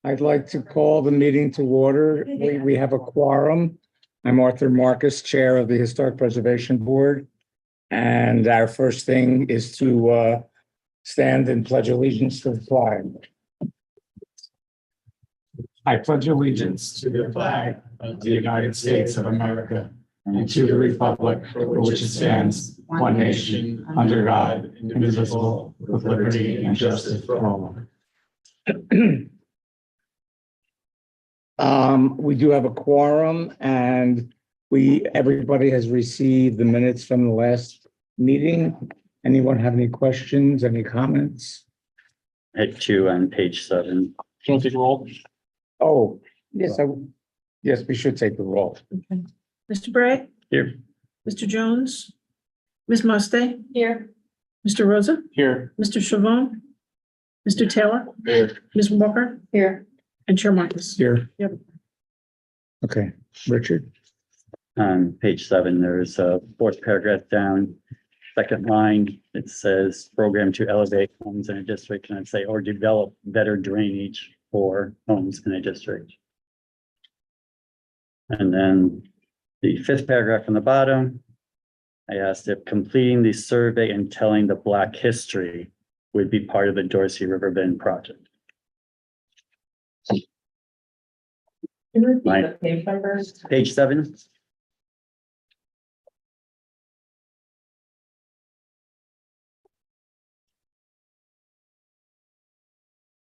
I'd like to call the meeting to order. We have a quorum. I'm Arthur Marcus, Chair of the Historic Preservation Board. And our first thing is to stand and pledge allegiance to the flag. I pledge allegiance to the flag of the United States of America and to the republic for which it stands, one nation, under God, indivisible, with liberty and justice for all. We do have a quorum and everybody has received the minutes from the last meeting. Anyone have any questions, any comments? I had two on page 7. Do you want to take a roll? Oh, yes, yes, we should take the roll. Okay. Mr. Bray? Here. Mr. Jones? Ms. Muste? Here. Mr. Rosa? Here. Mr. Chavon? Mr. Taylor? Here. Ms. Walker? Here. And Chair Marcus? Here. Yep. Okay, Richard? On page 7, there's a fourth paragraph down, second line, it says program to elevate homes in a district, and I'd say, or develop better drainage for homes in a district. And then the fifth paragraph from the bottom, I asked if completing the survey and telling the Black history would be part of the Dorsey River Bend project. Can you repeat Right. the page numbers? Page 7.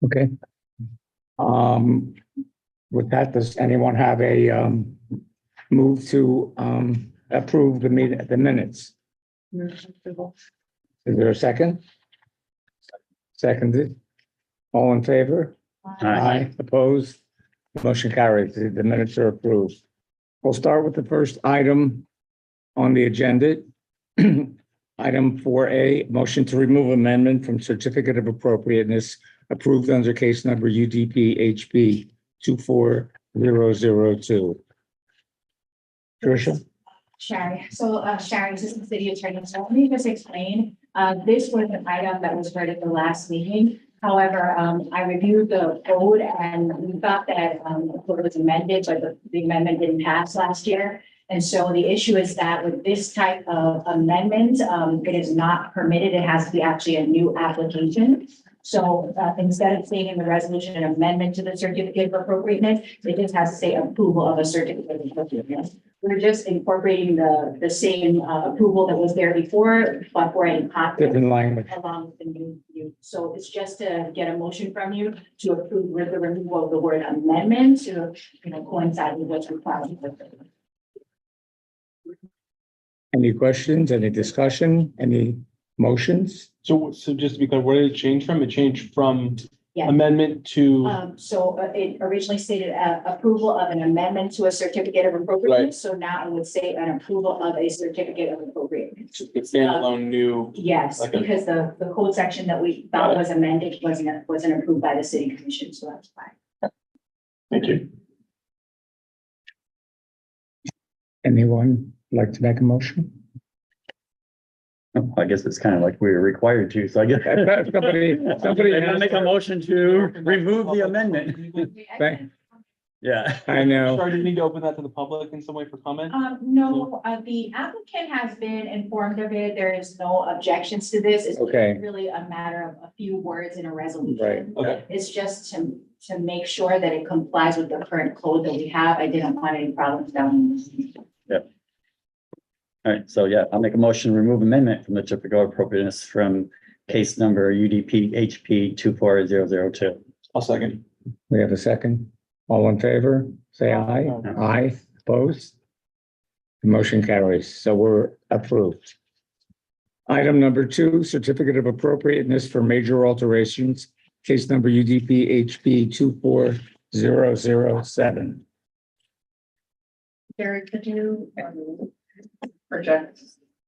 Okay. With that, does anyone have a move to approve the minutes? Is there a second? Seconded. All in favor? Aye. Opposed? Motion carries. The minutes are approved. We'll start with the first item on the agenda. Item 4A, motion to remove amendment from certificate of appropriateness approved under case number UDP HB 24002. Tricia? Sherry, Sherry, Assistant City Attorney, so let me just explain, this was an item that was heard at the last meeting. However, I reviewed the code and we thought that, the code was amended, but the amendment didn't pass last year. And so the issue is that with this type of amendment, it is not permitted, it has to be actually a new application. So, instead of saying in the resolution an amendment to the certificate of appropriateness, it just has to say approval of a certificate of appropriateness. We're just incorporating the same approval that was there before, but for any Different language. along with the new. So it's just to get a motion from you to approve with the removal of the word amendment to, coincide with what's required. Any questions, any discussion, any motions? So just to be clear, where did it change from? It changed from Yeah. amendment to, It originally stated approval of an amendment to a certificate of appropriateness. So now I would say an approval of a certificate of appropriateness. standalone new. Yes, Okay. because the code section that we thought was amended wasn't approved by the city commission, so that's fine. Thank you. Anyone like to make a motion? Oh, I guess it's kind of like we were required to, so I guess. Somebody I'm gonna has make a motion to remove the amendment. Thank- Yeah. I know. Sorry, do you need to open that to the public in some way for comment? No, the applicant has been informed of it. There is no objections to this. It's Okay. really a matter of a few words in a resolution. Right. Okay. It's just to make sure that it complies with the current code that we have. I didn't want any problems down. All right, so yeah, I'll make a motion, to remove amendment from the certificate of appropriateness from case number UDP HP 24002. I'll second. We have a second. All in favor, say aye. Aye. Aye, opposed? The motion carries, so we're approved. Item number 2, certificate of appropriateness for major alterations, case number UDP HB 24007. Gary, could you project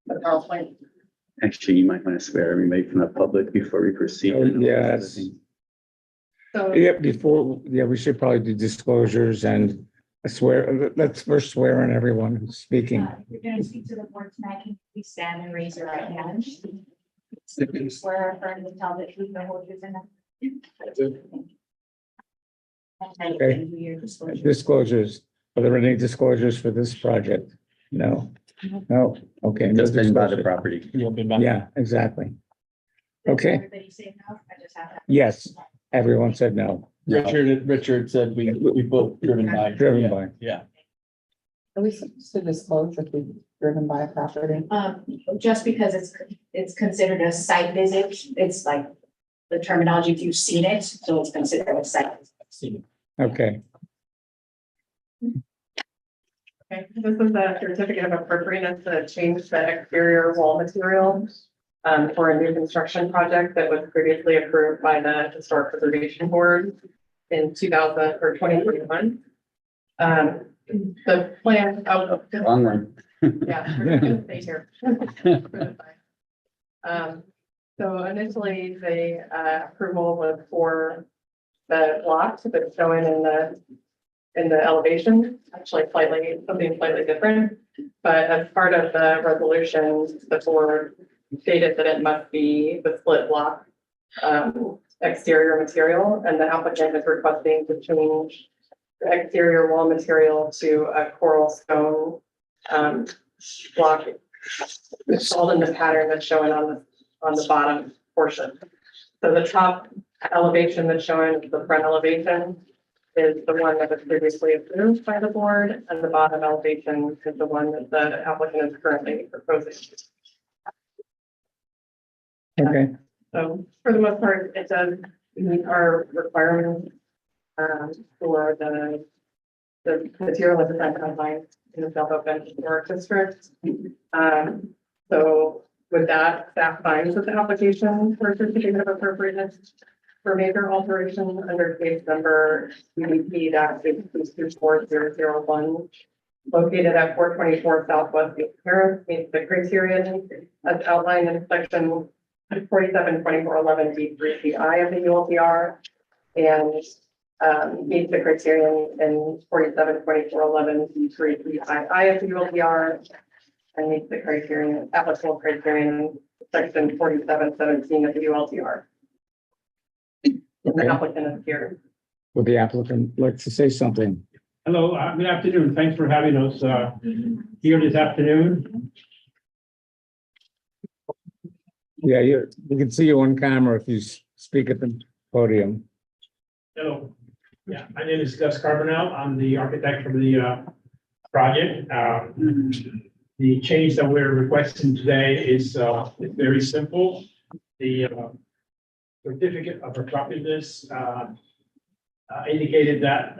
the PowerPoint? Actually, you might want to swear everybody from the public before we proceed. Oh, yes. So, We should probably do disclosures and swear, let's first swear on everyone who's speaking. You're going to speak to the board tonight. Can you please stand and raise your right hand? Swear or affirm to tell the truth, the whole truth, and nothing. Okay. Disclosures, are there any disclosures for this project? No, no, okay. no Just been by the disclosure. property. You'll be back. Yeah, exactly. Okay. Everybody say no? I just have that. Yes, everyone said no, Richard said we both driven by. driven by. Yeah. Are we supposed to disclose if we've driven by a property? Just because it's considered a site visit, it's like the terminology, if you've seen it, so it's considered a site. visit. Okay, Okay, this is a certificate of appropriateness to change the exterior wall material for a new construction project that was previously approved by the Historic Preservation Board in 2000 or 2021. The plan, Long one. yeah, we're gonna stay here. So initially, the approval was for the block that's showing in the elevation, actually something slightly different. But as part of the resolution, the board stated that it must be the split block exterior material, and the applicant is requesting to change the exterior wall material to a coral stone block installed in the pattern that's showing on the bottom portion. So the top elevation that's showing, the front elevation, is the one that was previously approved by the board, and the bottom elevation is the one that the applicant is currently proposing. okay, So for the most part, it does meet our requirements for the material of the front outline in the South Oakland Historic District. So with that, staff finds that the application for certificate of appropriateness for major alteration under case number UDP -824-001, located at 424 Southwest Paris, meets the criteria as outlined in section 472411 D3CI of the ULTR, and meets the criterion in 472411 D3CII of the ULTR, and meets the criterion, applicable criterion in section 4717 of the ULTR. And the okay. applicant is here. Would the applicant like to say something? Hello, good afternoon. Thanks for having us here this afternoon. Yeah, you can see you on camera if you speak at the podium. Hello. Yeah, my name is Gus Carbonell. I'm the architect for the project. The change that we're requesting today is very simple. The certificate of appropriateness indicated that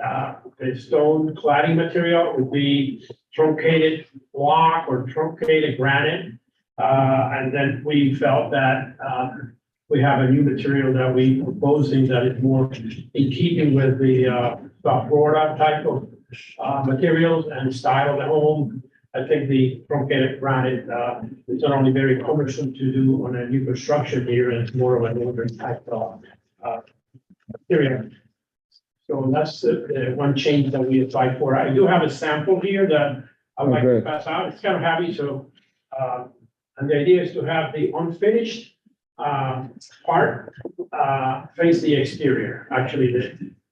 the stone cladding material would be truncated block or truncated granite. And then we felt that we have a new material that we proposing that is more in keeping with the South Florida type of materials and style of the home. I think the truncated granite is not only very cumbersome to do on a new construction here, and it's more of an older type of material. So that's the one change that we applied for. I do have a sample here that I'd like to good. pass out. It's kind of heavy, so and the idea is to have the unfinished part face the exterior. Actually,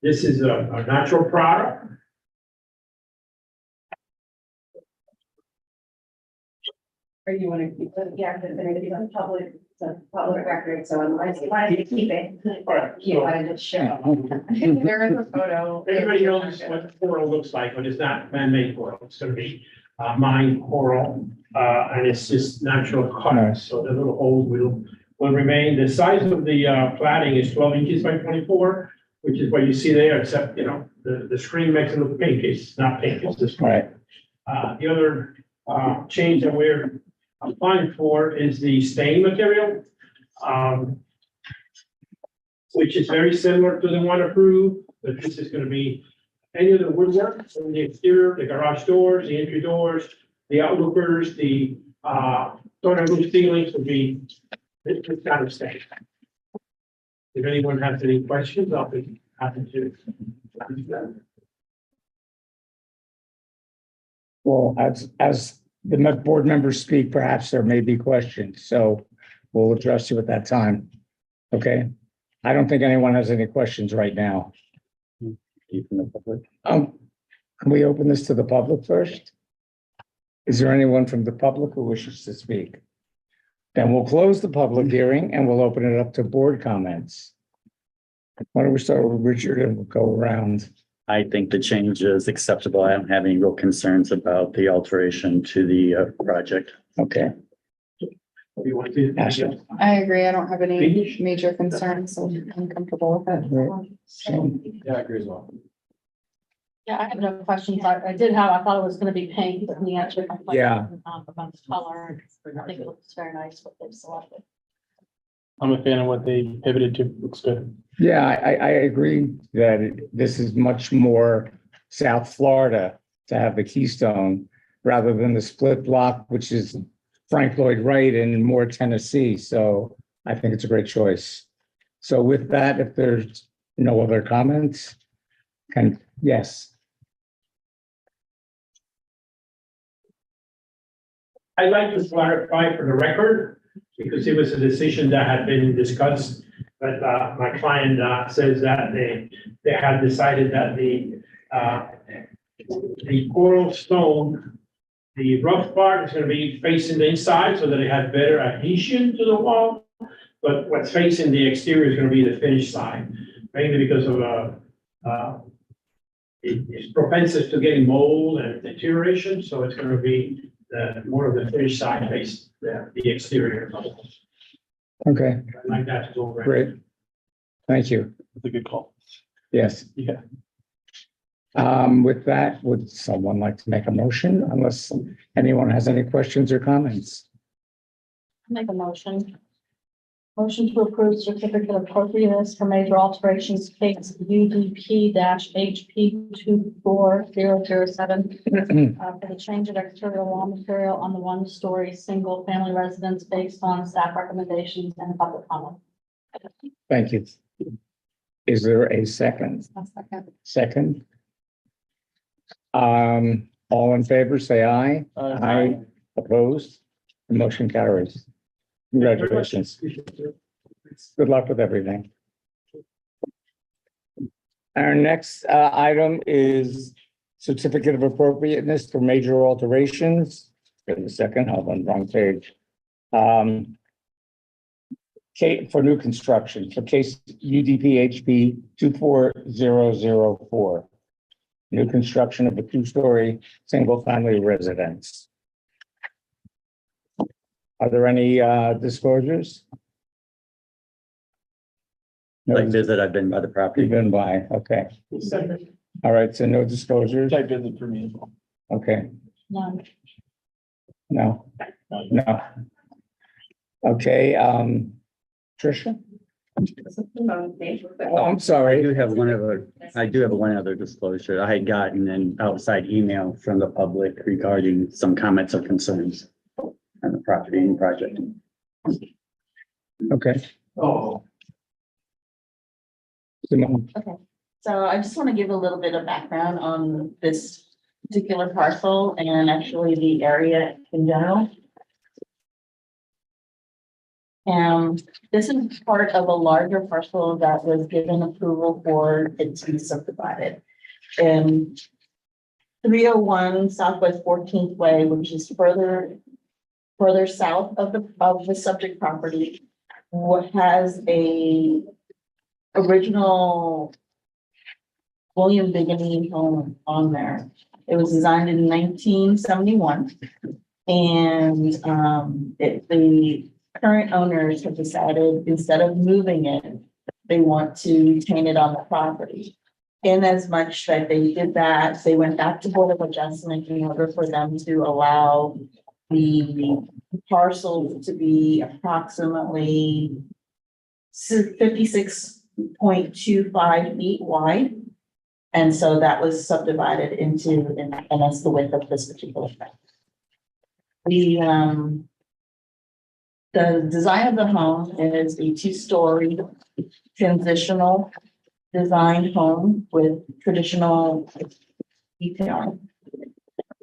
this is a natural product. Or you want to keep it? Yeah, because it's a public record, so I wanted to keep it. All right, You so wanted to show. There is a photo. everybody knows what coral looks like, but it's not man-made coral. It's gonna be mined coral, and it's just natural colors. So the little holes will remain. The size of the cladding is 12 inches by 24, which is what you see there, except, you know, the screen makes it look pink. It's not pink, it's just. Right. The other change that we're applying for is the stain material, which is very similar to the one approved, but this is going to be any of the woodwork from the exterior, the garage doors, the entry doors, the outlookers, the door and roof ceilings will be this kind of stain. If anyone has any questions, I'll be happy to. Well, as the board members speak, perhaps there may be questions, so we'll address you at that time. Okay? I don't think anyone has any questions right now. Any from the public? Can we open this to the public first? Is there anyone from the public who wishes to speak? Then we'll close the public hearing and we'll open it up to board comments. Why don't we start with Richard and we'll go around? I think the change is acceptable. I don't have any real concerns about the alteration to the project. Okay, What do you want to do? Ashley. I agree. I don't have any Finish? major concerns, so I'm comfortable with it. Yeah, I agree as well. Yeah, I have no questions. I thought it was gonna be pink, but he answered my question. Yeah. About the color. I think it looks very nice what they've selected. I'm a fan of what they pivoted to. Looks good. Yeah, I agree that this is much more South Florida to have the Keystone rather than the split block, which is Frank Lloyd Wright and more Tennessee. So I think it's a great choice. So with that, if there's no other comments, yes. I'd like to clarify for the record, because it was a decision that had been discussed, but my client says that they had decided that the coral stone, the rough part is gonna be facing the inside so that it had better adhesion to the wall. But what's facing the exterior is gonna be the finished side, mainly because of it's propensity to getting mold and deterioration, so it's gonna be more of the finished side face, the exterior. Okay, I'd like that to go over. great. Thank you. That's a good call. Yes. Yeah. With that, would someone like to make a motion unless anyone has any questions or comments? Make a motion. Motion to approve certificate of appropriateness for major alterations case UDP HP 24007. For the change of exterior wall material on the one-story single-family residence based on staff recommendations and public comment. Thank you. Is there a second? I'll second. Second? All in favor, say aye. Aye. Opposed? The motion carries. Congratulations. Good luck with everything. Our next item is certificate of appropriateness for major alterations. Wait a second, hold on, wrong page. For new construction, for case UDP HP 24004. New construction of a two-story, single-family residence. Are there any disclosures? No, Like visit, I've been by the property. you've been by, okay. All right, so no disclosures, Type visit for me as well. okay, None. no, no. Okay, Tricia? Oh, I'm I sorry. do have one other disclosure. I had gotten an outside email from the public regarding some comments or concerns on the property and project. Okay. Oh. Simone, So I just want to give a little bit of background on this particular parcel and actually the area in general. This is part of a larger parcel that was given approval for it to be subdivided. And 301 Southwest 14th Way, which is further south of the subject property, has a original William Bigney home on there. It was designed in 1971. And the current owners have decided instead of moving it, they want to retain it on the property. In as much that they did that, they went back to Board of Adjustment in order for them to allow the parcel to be approximately 56.25 feet wide. And so that was subdivided into, and that's the width of this particular thing. The design of the home is a two-story transitional designed home with traditional detailing.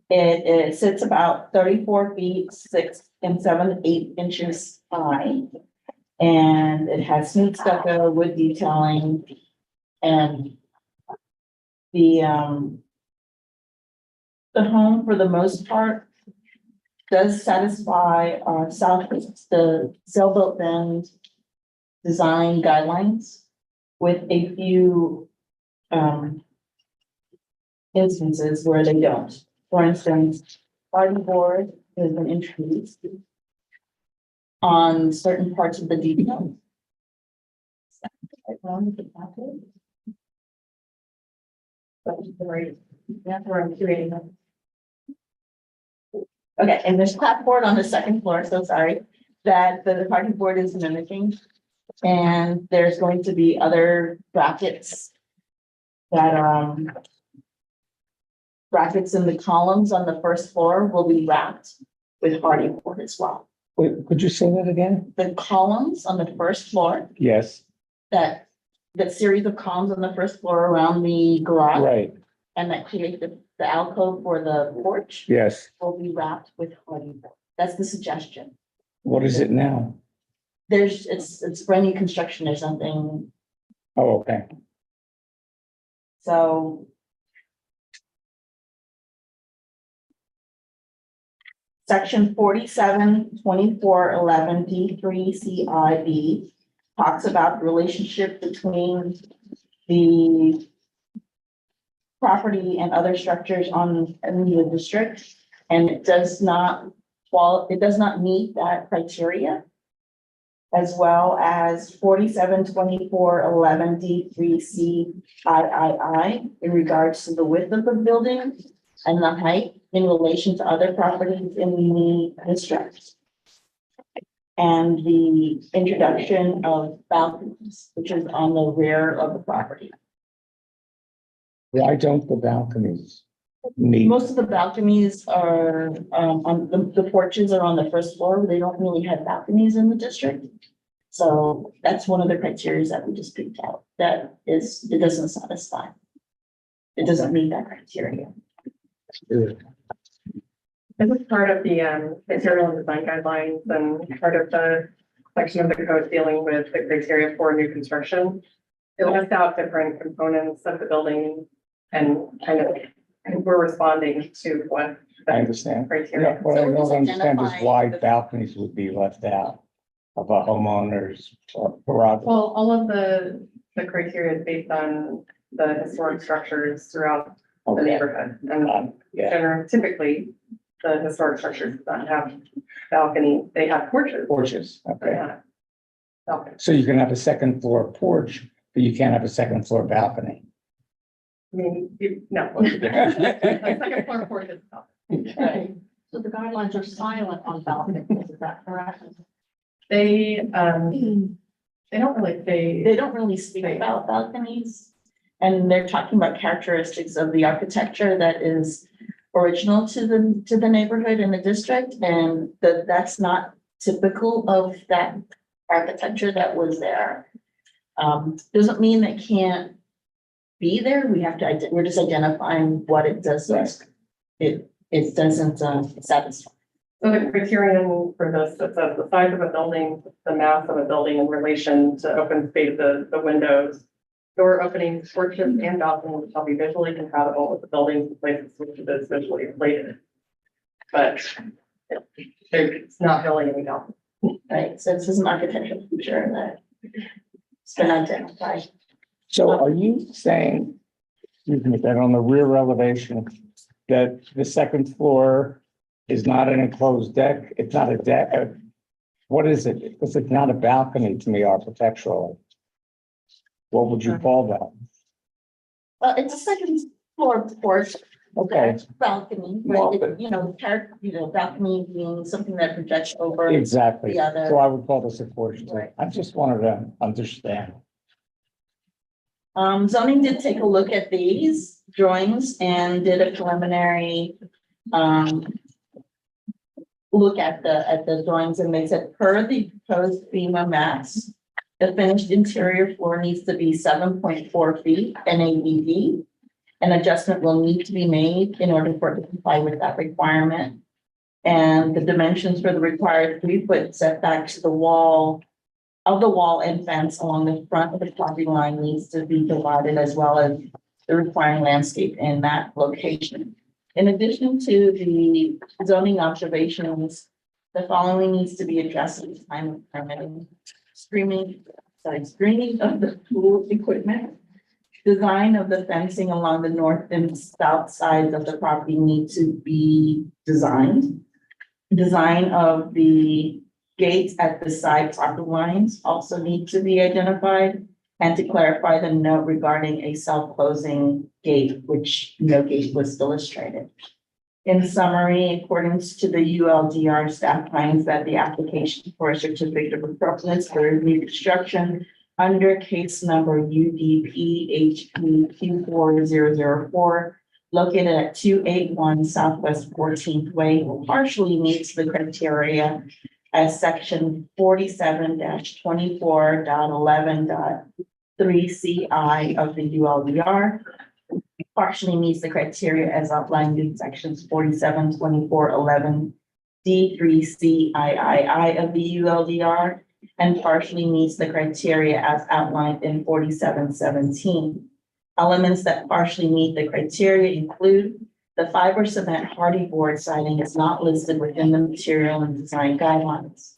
It sits about 34 feet, 6 and 7/8 inches high. And it has smooth stucco, wood detailing, and the home, for the most part, does satisfy, the sailboat bend design guidelines with a few, instances where they don't. For instance, party board has been introduced on certain parts of the detail. That's where I'm creating them. Okay, and there's clapboard on the second floor, so sorry, that the party board is mimicking. And there's going to be other brackets that, brackets in the columns on the first floor will be wrapped with hardy board as well. Wait, could you say that again? The columns on the first floor, Yes, that series of columns on the first floor around the garage. right, And that create the alcove for the porch yes. will be wrapped with hardy board. That's the suggestion. What is it now? It's brand new construction or something, Oh, okay. so. Section 472411 D3 CIB talks about the relationship between the property and other structures in the district, and it does not meet that criteria. As well as 472411 D3 CII in regards to the width of the building and the height in relation to other properties in the district. And the introduction of balconies, which is on the rear of the property. Why don't the balconies meet? Most of the balconies are, on the porches are on the first floor. They don't really have balconies in the district. So that's one of the criteria that we just picked out. It doesn't satisfy. It doesn't meet that criteria. This is part of the material and design guidelines and part of the section of the code dealing with the criteria for new construction. It lists out different components of the building and we're responding to what I the understand. criteria. Yeah, what I So don't just understand is identify why the- balconies would be left out of a homeowner's prerogative. Well, all of the criteria is based on the historic structures throughout the Okay. neighborhood. And Yeah, typically, the historic structures do not have balcony, they have porches. porches, But okay. not balcony. So you can have a second floor porch, but you can't have a second floor balcony. I mean, no. A second floor porch is balcony. So the guidelines are silent on balconies, is that correct? They don't really, They don't really speak about balconies. And they're talking about characteristics of the architecture that is original to the neighborhood and the district, and that's not typical of that architecture that was there. Doesn't mean that can't be there. We're just identifying what it does. It doesn't satisfy. so the criterion for this, it says the size of a building, the mass of a building in relation to open space, the windows, door openings, porches, and balconies shall be visually compatible with the buildings and places which it is visually related. But it's not really any balcony. Right, so this is an architectural feature that it's been identified. So are you saying, excuse me, that on the rear elevation, that the second floor is not an enclosed deck? It's not a deck? What is it? Because it's not a balcony to me architecturally. What would you call that? Well, it's a second floor porch. Okay. Balcony, Well, right, but- balcony being something that projects over. Exactly. The other- So I would call this a porch. too. Right. I just wanted to understand. Zoning did take a look at these drawings and did a preliminary, look at the drawings, and they said per the proposed FEMA maps, the finished interior floor needs to be 7.4 feet NAVD. An adjustment will need to be made in order for it to comply with that requirement. And the dimensions for the required 3-foot setback to the wall and fence along the front of the property line needs to be divided, as well as the required landscape in that location. In addition to the zoning observations, the following needs to be addressed at the time of permitting. Screening of the pool equipment. Design of the fencing along the north and south sides of the property need to be designed. Design of the gates at the side property lines also need to be identified. And to clarify the note regarding a self-closing gate, which no gate was illustrated. In summary, in accordance to the ULDR, staff finds that the application for a certificate of appropriateness for new construction under case number UDP HP 24004 located at 281 Southwest 14th Way partially meets the criteria as section 47-24.11.3CI of the ULDR. Partially meets the criteria as outlined in sections 47-24.11 D3CIII of the ULDR, and partially meets the criteria as outlined in 47-17. Elements that partially meet the criteria include the fiber cement hardy board siding is not listed within the material and design guidelines.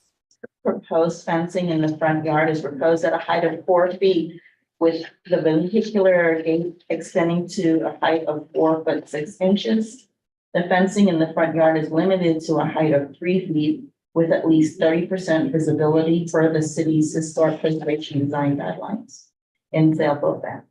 Proposed fencing in the front yard is proposed at a height of 4 feet with the vehicular gate extending to a height of 4 foot 6 inches. The fencing in the front yard is limited to a height of 3 feet with at least 30% visibility per the city's historic preservation design guidelines in sailboat ban.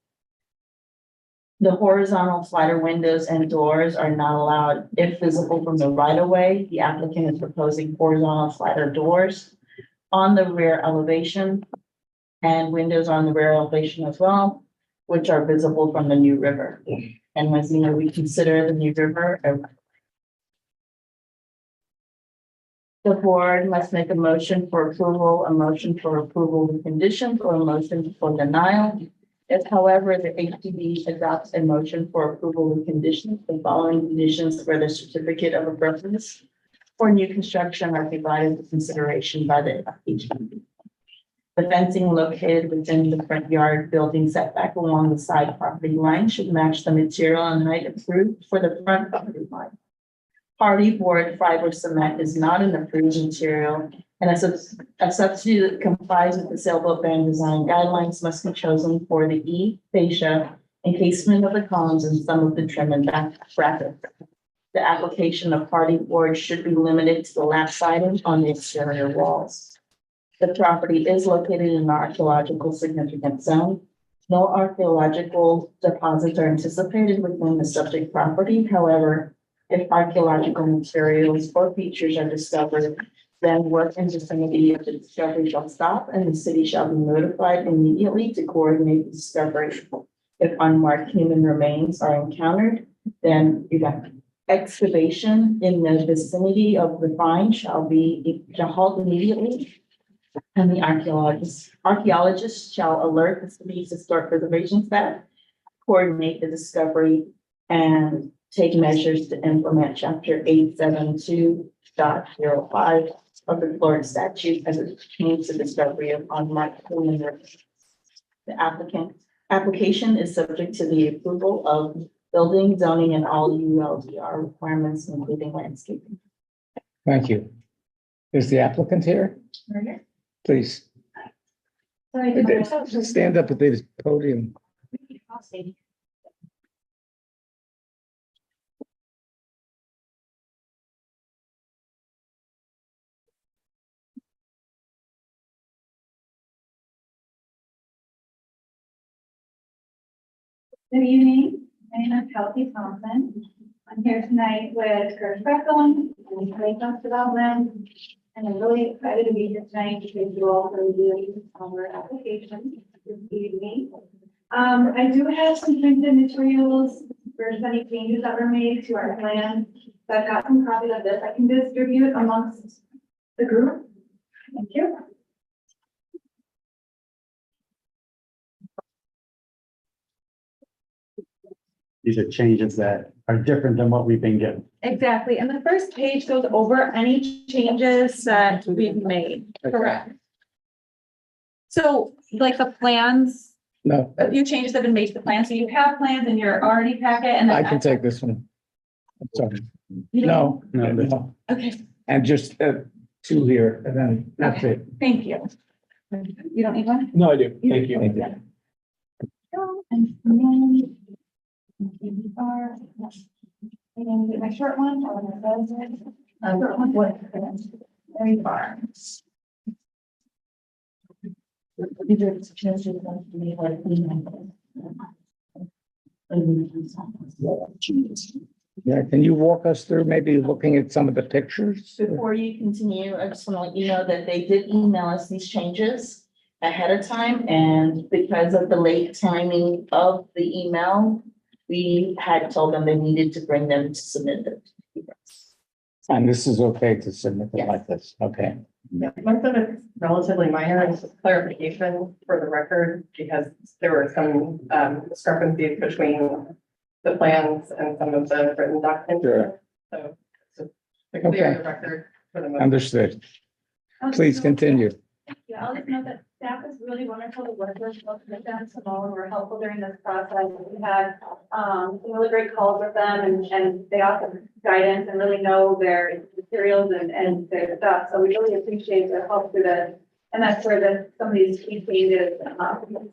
The horizontal slider windows and doors are not allowed if visible from the right of way. The applicant is proposing horizontal slider doors on the rear elevation and windows on the rear elevation as well, which are visible from the New River. And as you know, we consider the New River the board must make a motion for approval, a motion for approval with conditions, or a motion for denial. If, however, the HDB adopts a motion for approval with conditions, the following conditions for the certificate of appropriateness for new construction are provided for consideration by the HDB. The fencing located within the front yard building setback along the side property line should match the material and height approved for the front property line. Hardy board fiber cement is not an approved material, and a substitute that complies with the sailboat band design guidelines must be chosen for the E fascia encasement of the columns and some of the trim and back brackets. The application of hardy board should be limited to the lap siding on the exterior walls. The property is located in an archaeological significant zone. No archaeological deposits are anticipated within the subject property. However, if archaeological materials or features are discovered, then work in vicinity of the discovery shall stop and the city shall be notified immediately to coordinate the discovery. If unmarked human remains are encountered, then excavation in the vicinity of the find shall halt immediately. And the archaeologists shall alert the city's historic preservation staff, coordinate the discovery, and take measures to implement chapter 872.05 of the Florida statute as it pertains to discovery of unmarked human remains. The application is subject to the approval of building, zoning, and all ULDR requirements, including landscaping. Thank you. Is the applicant here? Please, stand up at the podium. Good evening, my name is Kelsey Thompson. I'm here tonight with Kurt Freckling and Lake Development. And I'm really excited to be here tonight because you all are reviewing our application this evening. I do have some printed materials for any changes that were made to our plan. So I've got some copies of this I can distribute amongst the group. Thank you. These are changes that are different than what we've been given. Exactly. And the first page goes over any changes that we've made. Okay. Correct. So like the plans No, A few changes have been made to the plan, so you have plans in your already packet and. I can take this one. I'm sorry. You don't- No, No, no, Okay, and just two here, and then that's it. thank you. You don't need one? No, I do. Thank you. Thank you. And then. And get my short one. Short one, what? There you are. These are the changes that we had emailed. Yeah, can you walk us through maybe looking at some of the pictures? Before you continue, I just want to let you know that they did email us these changes ahead of time, and because of the late timing of the email, we had told them they needed to bring them to submit it. And this is okay to submit it like this, okay? Yeah, most of it's relatively minor, it's just clarification for the record, because there were some discrepancies between the plans and some of the written documents. Sure. So, to clear the record for the most. Understood. Please continue. Yeah, I'll just note that staff is really wonderful to work with, both Linda and Simone were helpful during this process. We had, some really great calls with them and they offer guidance and really know their materials and their stuff. So we really appreciate their help through this. And that's where some of these key changes,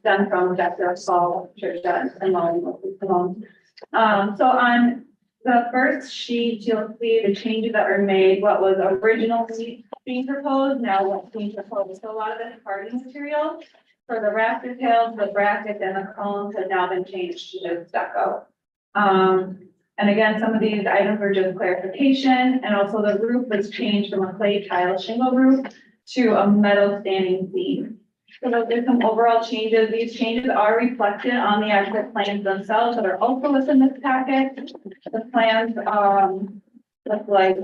done from Dr. Saul, Church, and Simone. So on the first sheet, you'll see the changes that were made, what was originally being proposed, now what's being proposed. So a lot of this parting material for the rafter tails, the brackets and the columns have now been changed to stucco. And again, some of these items were just clarification, and also the roof was changed from a clay tile shingle roof to a metal standing seam. So there's some overall changes. These changes are reflected on the actual plans themselves that are also within this packet. The plans, look like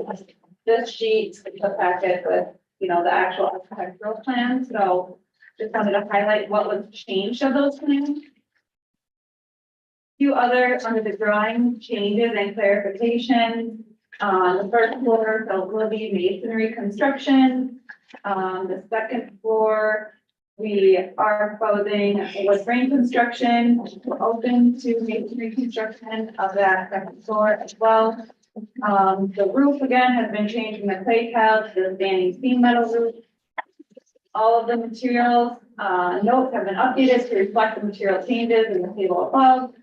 this sheet, the packet with, you know, the actual architectural plans. So just wanted to highlight what was changed of those plans. Few other under the drawing changes and clarifications. The first floor, so will be masonry construction. The second floor, we are proposing wood frame construction. We're open to masonry construction of that second floor as well. The roof again has been changed from the clay tile to the standing seam metal roof. All of the materials, notes have been updated to reflect the material changes in the table above.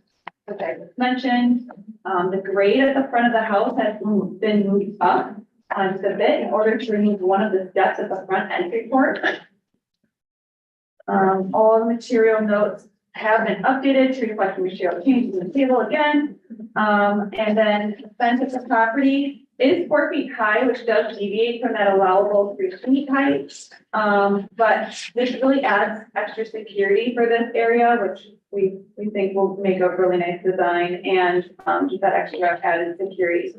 Which I just mentioned, the grade at the front of the house has been moved up just a bit in order to remove one of the steps at the front entry port. All the material notes have been updated to reflect the material changes in the table again. And then the fence of the property is 4 feet high, which does deviate from that allowable 3 feet height. But this really adds extra security for this area, which we think will make a really nice design and just that extra added security.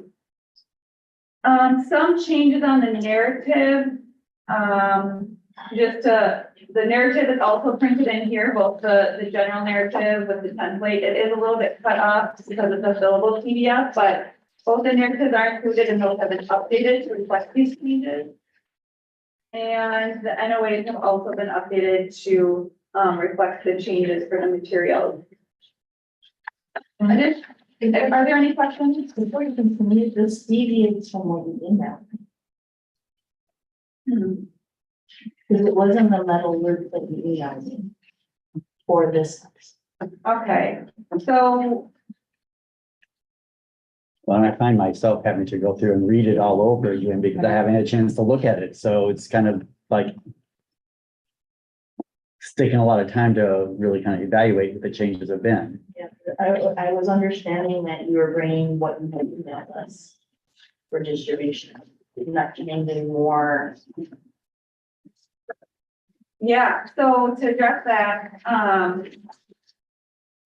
Some changes on the narrative. The narrative is also printed in here, both the general narrative with the template. It is a little bit cut off just because it's a fillable PDF, but both the narratives are included and those have been updated to reflect these changes. And the NOAs have also been updated to reflect the changes for the materials. Are there any questions? Before you continue, this deviates from what you emailed. Because it wasn't the metal roof that you emailed me for this. Okay, so Well, I find myself having to go through and read it all over again because I haven't had a chance to look at it. So it's kind of like it's taking a lot of time to really kind of evaluate what the changes have been. Yeah, I was understanding that you were bringing what you had emailed us for distribution, not changing more. yeah, so to address that,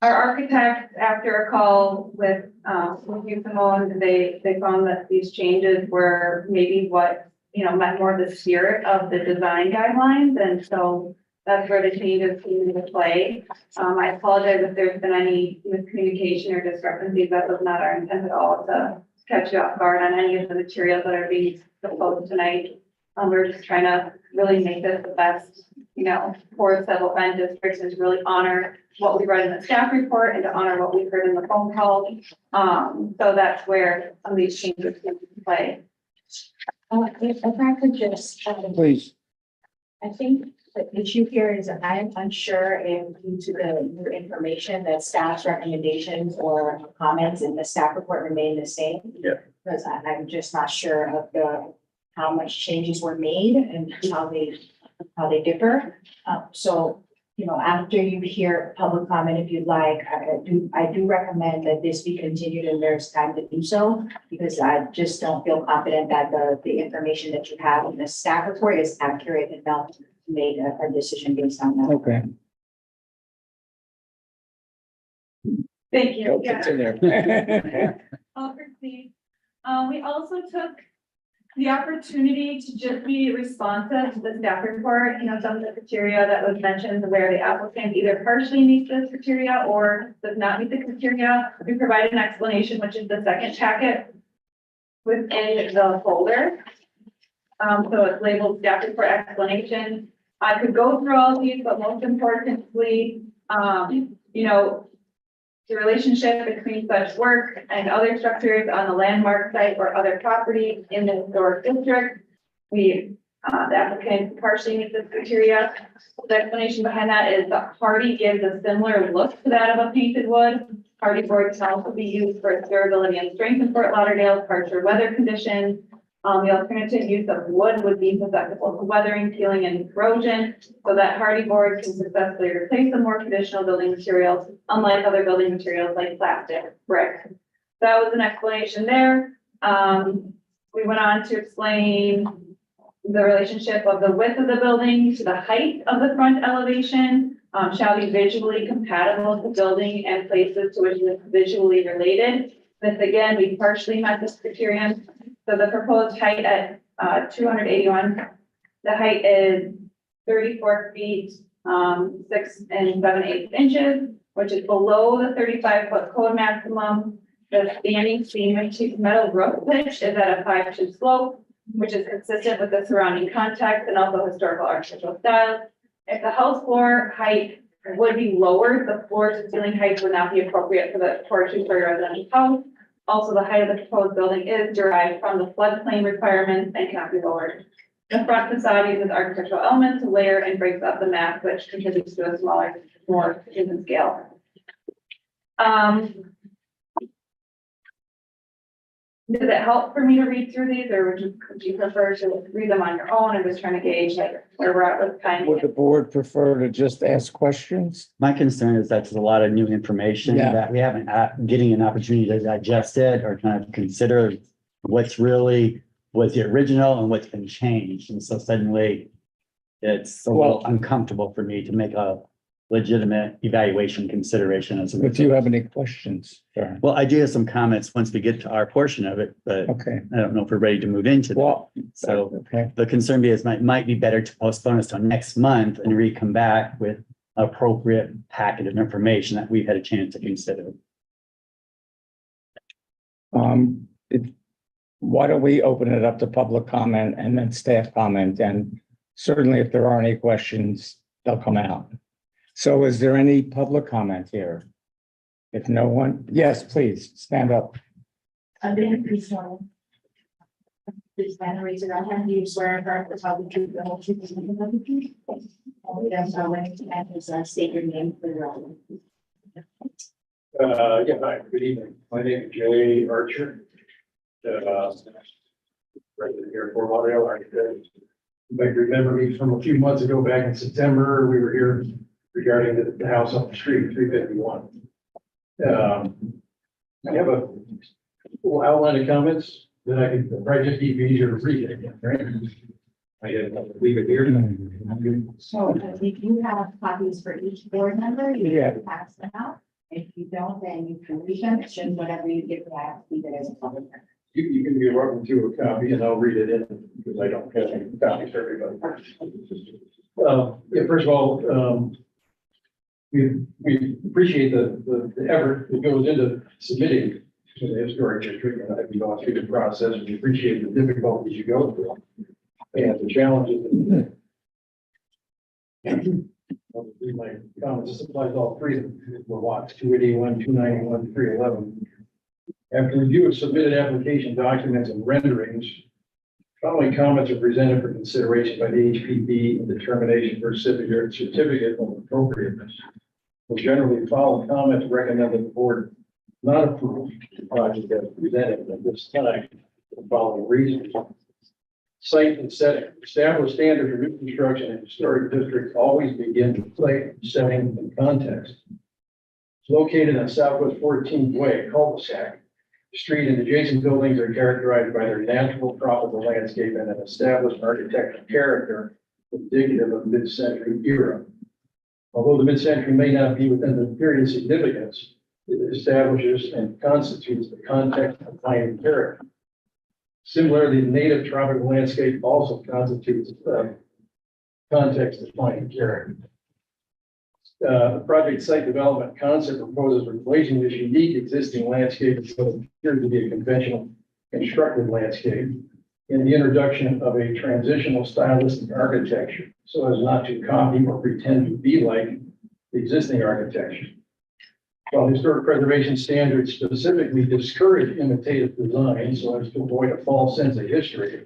our architects, after a call with you, Simone, they found that these changes were maybe what, met more of the spirit of the design guidelines, and so that's where the changes came into play. I apologize if there's been any miscommunication or discrepancies. That was not our intent at all to catch you off guard on any of the materials that are being proposed tonight. We're just trying to really make this the best for the settlement districts and to really honor what we read in the staff report and to honor what we heard in the phone call. So that's where some of these changes come into play. If I could just, Please. I think the issue here is that I am unsure if due to the new information that staff's recommendations or comments in the staff report remain the same. Yeah. Because I'm just not sure of how much changes were made and how they differ. So, after you hear public comment, if you'd like, I do recommend that this be continued and there's time to do so. Because I just don't feel confident that the information that you have in the staff report is accurate enough to make a decision based on that. Okay. Thank you. Go Yeah. continue. I'll proceed. We also took the opportunity to just be responsive to the staff report, some of the criteria that was mentioned where the applicant either partially meets this criteria or does not meet the criteria. We provided an explanation, which is the second packet within the folder. So it's labeled staff report explanation. I could go through all of these, but most importantly, the relationship between such work and other structures on the landmark site or other property in the historic district. The applicant partially meets this criteria. The explanation behind that is that hardy gives a similar look to that of a painted wood. Hardy board can also be used for its durability and strength in Fort Lauderdale's harsher weather conditions. The alternative use of wood would be susceptible to weathering, peeling, and corrosion, so that hardy board can successfully replace the more traditional building materials, unlike other building materials like plastic, brick. That was an explanation there. We went on to explain the relationship of the width of the building to the height of the front elevation, shall be visually compatible to building and places to which it is visually related. This again, we partially met this criterion. So the proposed height at 281, the height is 34 feet, 6 7/8 inches, which is below the 35-foot code maximum. The standing seam metal roof pitch is at a 5-2 slope, which is consistent with the surrounding context and also historical architectural styles. If the house floor height would be lowered, the floor to ceiling height would not be appropriate for a two-story residential house. Also, the height of the proposed building is derived from the floodplain requirements and cannot be lowered. The front facade uses architectural elements to layer and breaks up the mass, which contributes to a smaller, more even scale. Does it help for me to read through these, or would you prefer to read them on your own? I'm just trying to gauge where we're at with time. Would the board prefer to just ask questions? My concern is that's a lot of new information Yeah. that we haven't getting an opportunity to digest it or kind of consider what's really was the original and what's been changed. And so suddenly it's a little uncomfortable for me to make a legitimate evaluation consideration as a If you have any questions, sure. Well, I do have some comments once we get to our portion of it, but Okay, I don't know if we're ready to move into that. well, So okay, the concern is might be better to postpone us till next month and come back with appropriate packet of information that we've had a chance to consider. why don't we open it up to public comment and then staff comment? And certainly if there are any questions, they'll come out. So is there any public comment here? If no one, yes, please stand up. Please stand and raise your right hand. Do you swear and affirm the public truth, the whole truth, and nothing but the truth? Only them are willing to answer, state your name for the record. Hi, good evening. My name is Jay Archer. Resident here in Fort Lauderdale, architect. You might remember me from a few months ago, back in September, we were here regarding the house up the street, 351. I have a little outline of comments that I can probably just be easier to read it. Right? I leave it here. So if you have copies for each board member, you Yeah. can pass them out. If you don't, then you can read them. It's just whatever you give back, leave it as a public record. You can be welcome to a copy and I'll read it in because I don't have any copies for everybody. First of all, we appreciate the effort that goes into submitting to the historic district, and I've been going through the process. We appreciate the difficulties you go through and the challenges My comments, this applies to all three of them, were lots, 281, 291, 311. After review of submitted application documents and renderings, following comments are presented for consideration by the HPB and determination for certificate of appropriateness. Will generally follow comments recommend that the board not approve the project as presented at this time for the following reasons. Site and setting. Established standards for new construction in historic districts always begin with site, setting, and context. It's located on Southwest 14th Way, cul-de-sac. The street and adjacent buildings are characterized by their natural tropical landscape and an established architectural character indicative of mid-century era. Although the mid-century may not be within the period of significance, it establishes and constitutes the context of defining character. Similarly, the native tropical landscape also constitutes context defining character. The project site development concept proposes replacing this unique existing landscape with what appears to be a conventional constructed landscape in the introduction of a transitional stylistic architecture so as not to copy or pretend to be like the existing architecture. While historic preservation standards specifically discourage imitative design so as to avoid a false sense of history,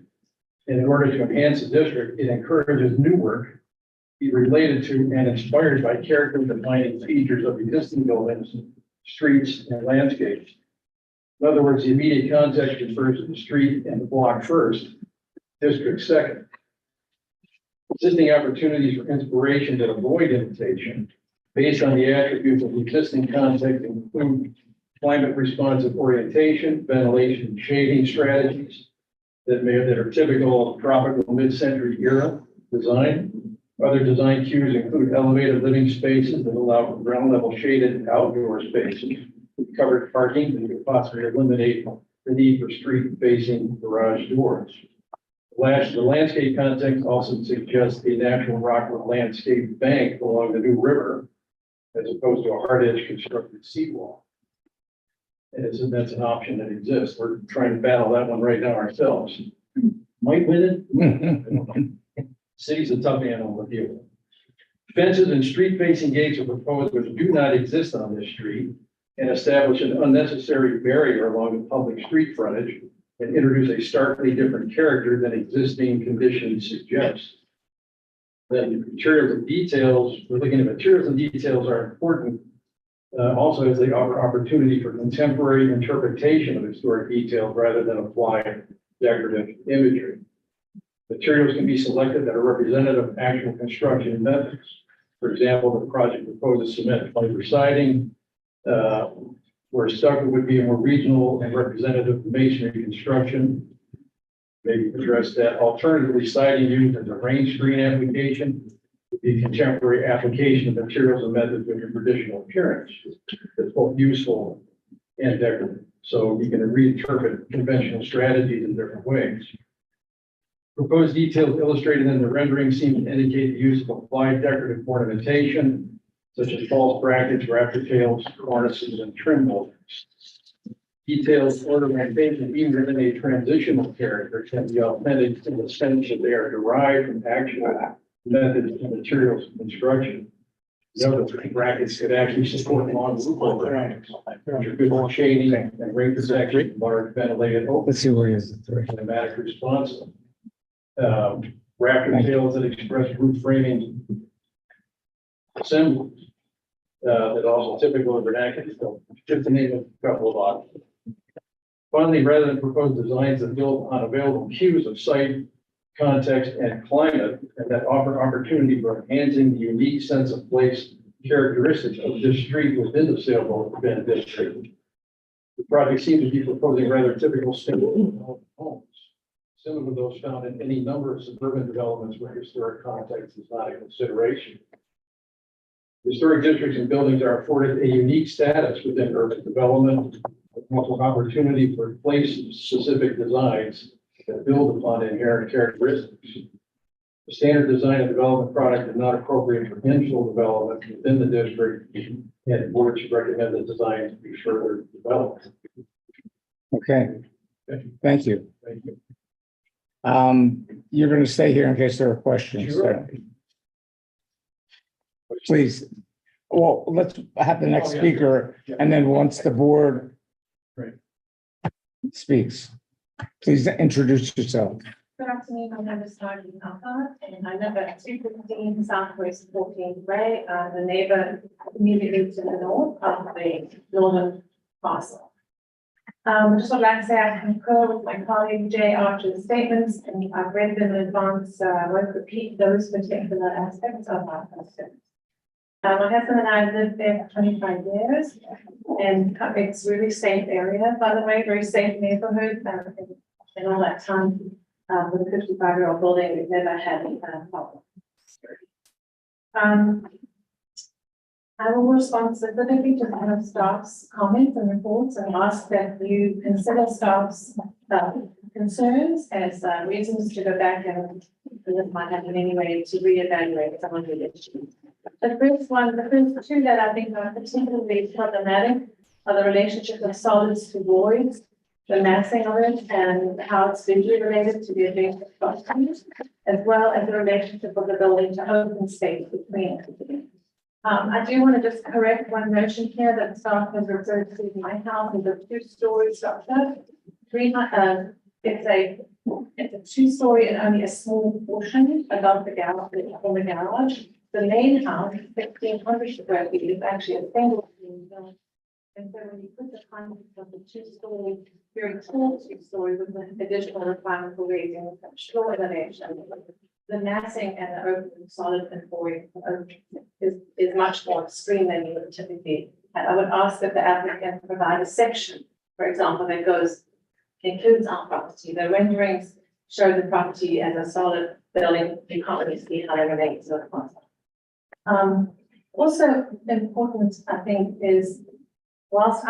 and in order to enhance the district, it encourages new work be related to and inspired by character defining features of existing buildings, streets, and landscapes. In other words, the immediate context refers to the street and the block first, district second. Existing opportunities for inspiration that avoid imitation based on the attributes of the existing context include climate responsive orientation, ventilation, and shading strategies that are typical of tropical mid-century era design. Other design cues include elevated living spaces that allow for ground level shaded outdoor spaces, covered parking that could possibly eliminate the need for street facing garage doors. The landscape context also suggests a natural rockwood landscape bank along the new river, as opposed to a hard edge constructed seawall. And that's an option that exists. We're trying to battle that one right now ourselves. Might win it. City's a tough animal to deal with. Fences and street facing gates are proposed which do not exist on this street and establish an unnecessary barrier along the public street frontage and introduce a starkly different character than existing conditions suggest. Then materials and details, we're looking at materials and details are important. Also as they offer opportunity for contemporary interpretation of historic details rather than apply decorative imagery. Materials can be selected that are representative of actual construction methods. For example, the project proposes cement fiber siding, where stucco would be a more regional and representative masonry construction. Maybe address that. Alternatively, siding used as a rain screen application would be contemporary application of materials and methods with a traditional appearance. That's both useful and decorative. So you can reinterpret conventional strategies in different ways. Proposed details illustrated in the rendering seem to indicate the use of applied decorative ornamentation, such as false brackets, rafter tails, cornices, and trim moldings. Details ornamentation, even in a transitional character, can be authentic in the sense that they are derived from actual methods and materials of construction. Notice the brackets could actually support long loophole ceramics, which are good for shading and rain protection, large ventilated open Let's see where he is. The three. climatic response. Rafter tails that express roof framing assemblies that also typical of vernacular. So just to name a couple of options. Finally, rather than propose designs that build on available cues of site, context, and climate, and that offer opportunity for enhancing the unique sense of place characteristics of this street within the Sailboat Bend district. The project seems to be proposing rather typical single homes, similar to those found in any number of suburban developments where historic context is not a consideration. Historic districts and buildings are afforded a unique status within urban development, with opportunity for place-specific designs that build upon inherent characteristics. The standard design and development product is not appropriate for infill development within the district, and boards recommend the design to be further developed. Okay, thank you. Thank you. You're going to stay here in case there are questions. Sure. Please. Well, let's have the next Oh, yeah. speaker, and then once the board Great. speaks, please introduce yourself. Good afternoon, my name is Margie Alpha, and I live at 215 Southwest 14th Way, the neighbor immediately to the north of the northern parcel. Just would like to say I concur with my colleague Jay Archer's statements, and I've read them in advance, I won't repeat those particular aspects of our question. My husband and I have lived there for 25 years, and it's a really safe area, by the way, very safe neighborhood, in all that time. With a 55-year-old building, we've never had any kind of problem. I will respond specifically to some of staff's comments and reports and ask that you consider staff's concerns as reasons to go back and this might happen anyway to reevaluate some of the issues. The first two that I think are particularly problematic are the relationship of solids to voids, the massing of it, and how it's visually related to the adjacent properties, as well as the relationship of the building to open space between it. I do want to just correct one notion here that staff has referred to my house as a two-story structure. It's a two-story and only a small portion above the garage. The main house, 1,600 square feet, is actually a single. And so when you put the context of the two-story, very tall two-story with the additional requirement for raising floor elevation, the massing and the open solid and void is much more extreme than you would typically. And I would ask that the applicant provide a section, for example, that includes our property. The renderings show the property as a solid building. You can't really see how it relates to the concept. Also important, I think, is whilst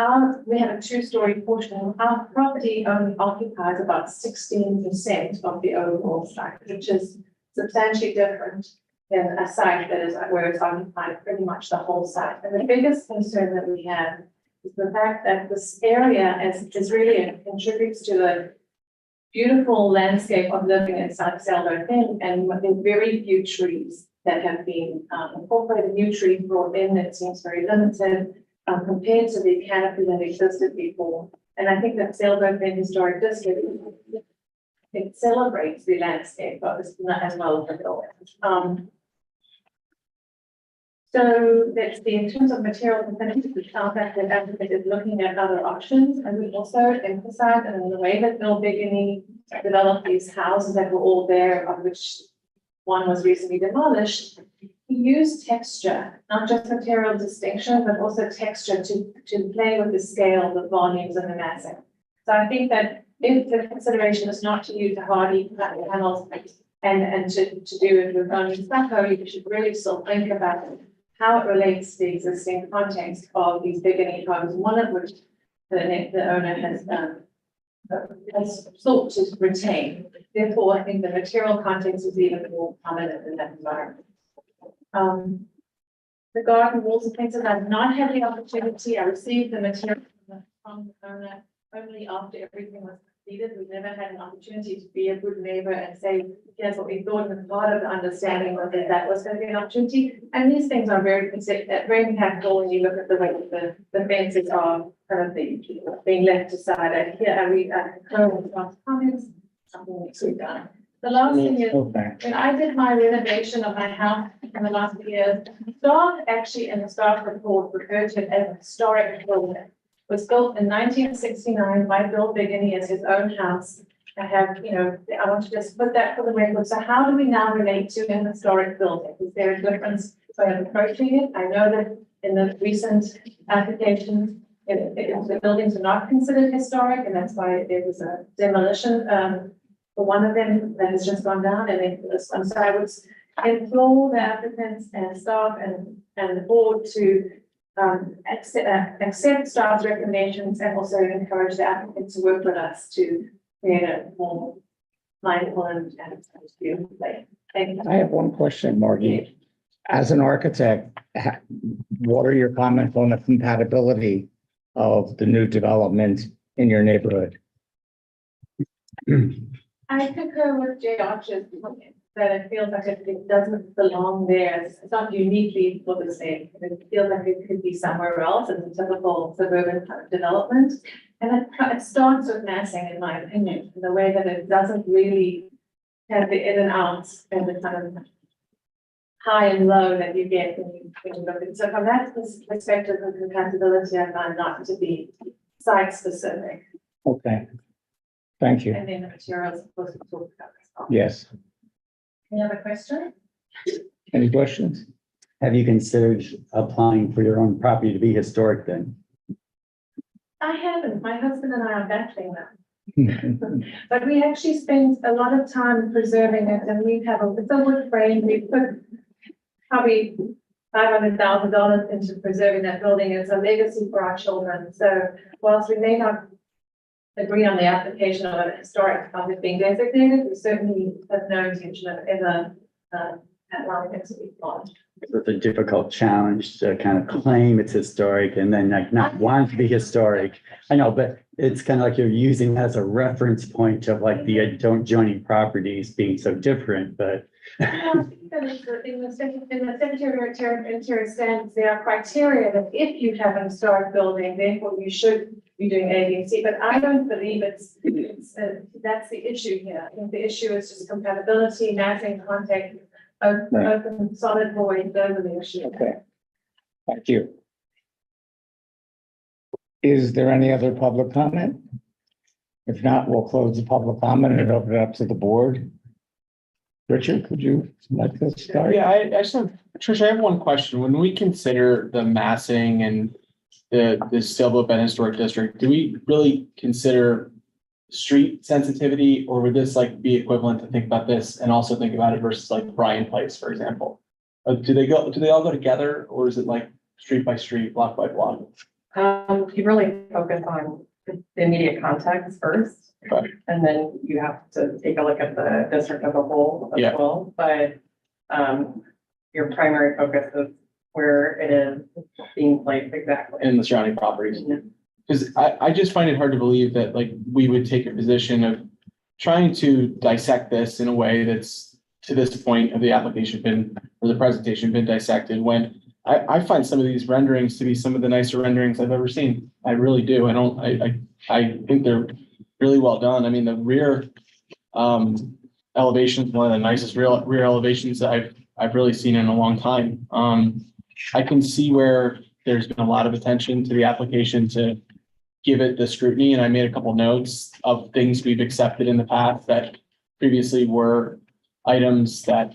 we have a two-story portion, our property only occupies about 16% of the overall site, which is substantially different than a site that is where it's occupied pretty much the whole site. And the biggest concern that we have is the fact that this area really contributes to the beautiful landscape of living in South Sailboat Bend, and with very few trees that have been incorporated, new trees brought in that seems very limited compared to the canopy that existed before. And I think that Sailboat Bend Historic District, it celebrates the landscape, but it's not as well as the building. So that's in terms of material definitions, the sound that the applicant is looking at other options. And we also emphasize, and in the way that Bill Bigney developed these houses that were all there, of which one was recently demolished, he used texture, not just material distinction, but also texture to play with the scale, the volumes, and the massing. So I think that if the consideration is not to use the hardy panels and to do it with only stucco, you should really still think about how it relates to the existing context of these Bigney homes, one of which the owner has sought to retain. Therefore, I think the material context is even more prominent in that environment. The garden walls and fences, I've not had the opportunity. I received the material from the owner only after everything was completed. We've never had an opportunity to be a good neighbor and say, here's what we thought, and part of the understanding was that was going to be an opportunity. And these things are very impactful when you look at the way that the fences are kind of being left aside. Here, I read comments, something needs to be done. The last thing is, Okay. when I did my renovation of my house in the last few years, staff actually in the staff report referred to it as a historic building. It was built in 1969 by Bill Bigney as his own house. I want to just put that for the record. So how do we now relate to an historic building? Is there a difference way of approaching it? I know that in the recent applications, the buildings are not considered historic, and that's why there was a demolition for one of them that has just gone down, and then this one. So I would implore the applicants and staff and the board to accept staff's recommendations and also encourage the applicants to work with us to create a more mindful and beautiful place. Thank you. I have one question, Margie. As an architect, what are your comments on the compatibility of the new development in your neighborhood? I concur with Jay Archer's comment. that it feels like it doesn't belong there. It's not uniquely for the same. It feels like it could be somewhere else in a typical suburban kind of development. And it starts with massing, in my opinion, in the way that it doesn't really have the in and outs and the kind of high and low that you get when you look at it. So from that perspective of compatibility, I find not to be site specific. Okay. Thank you. And then the materials, of course, we talked about as well. Yes. Any other questions? Any questions? Have you considered applying for your own property to be historic then? I haven't. My husband and I are battling that. But we actually spend a lot of time preserving it, and we have it's a wood frame. We put probably $500,000 into preserving that building. It's a legacy for our children. So whilst we may not agree on the application of a historic of it being designated, we certainly have no intention of ever allowing it to be launched. It's a difficult challenge to kind of claim it's historic and then like not want to be historic. I know, but it's kind of like you're using that as a reference point of like the adjoining properties being so different, but. In the Secretary of Interior standards, there are criteria that if you have a historic building, therefore you should be doing A, B, and C, but I don't believe it's that's the issue here. I think the issue is just compatibility, massing, contact, open, solid void, those are the issues. Okay. Thank you. Is there any other public comment? If not, we'll close the public comment and open it up to the board. Richard, could you like to start? Yeah, I just have, Tricia, I have one question. When we consider the massing and the Sailboat Bend Historic District, do we really consider street sensitivity, or would this like be equivalent to think about this and also think about it versus like Bryan Place, for example? Do they all go together, or is it like street by street, block by block? You really focus on the immediate context first. Right. And then you have to take a look at the district as a whole as Yeah. well, but, your primary focus is where it is being placed exactly. In the surrounding properties? Because I just find it hard to believe that like we would take a position of trying to dissect this in a way that's to this point of the application been, or the presentation been dissected, when I find some of these renderings to be some of the nicer renderings I've ever seen. I really do. I think they're really well done. I mean, the rear elevation is one of the nicest rear elevations that I've really seen in a long time. I can see where there's been a lot of attention to the application to give it the scrutiny, and I made a couple notes of things we've accepted in the past that previously were items that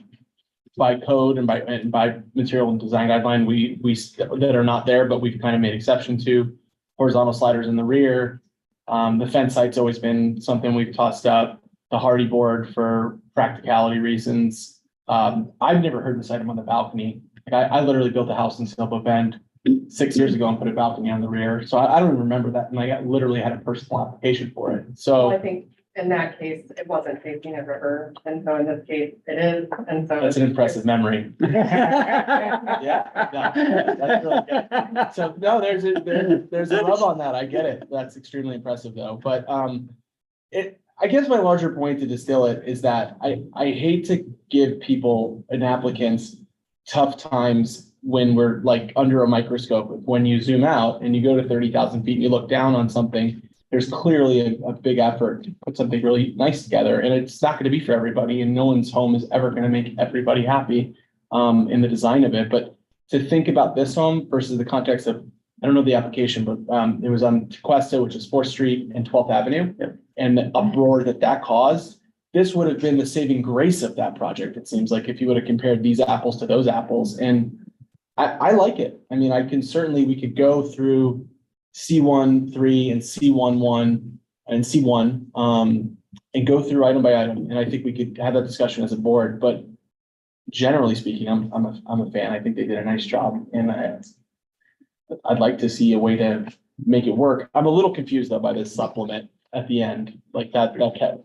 by code and by material and design guideline, we that are not there, but we've kind of made exception to. Horizontal sliders in the rear. The fence height's always been something we've tossed up. The hardy board for practicality reasons. I've never heard this item on the balcony. Like I literally built a house in Sailboat Bend 6 years ago and put a balcony on the rear. So I don't even remember that. And I literally had a personal application for it. Well, I So think in that case, it wasn't facing a river, and so in this case, it is, and so. that's an impressive memory. Yeah, no, that's really good. So no, there's a rub on that. I get it. That's extremely impressive though. But I guess my larger point to distill it is that I hate to give people and applicants tough times when we're like under a microscope. When you zoom out and you go to 30,000 feet and you look down on something, there's clearly a big effort to put something really nice together, and it's not going to be for everybody, and no one's home is ever going to make everybody happy in the design of it. But to think about this home versus the context of, I don't know the application, but it was on Tequesta, which is 4th Street and 12th Avenue, and the uproar that caused, this would have been the saving grace of that project. It seems like if you would have compared these apples to those apples, and I like it. I mean, we could go through C1, 3 and C11 and C1 and go through item by item. And I think we could have that discussion as a board, but generally speaking, I'm a fan. I think they did a nice job, and I'd like to see a way to make it work. I'm a little confused though by this supplement at the end, like that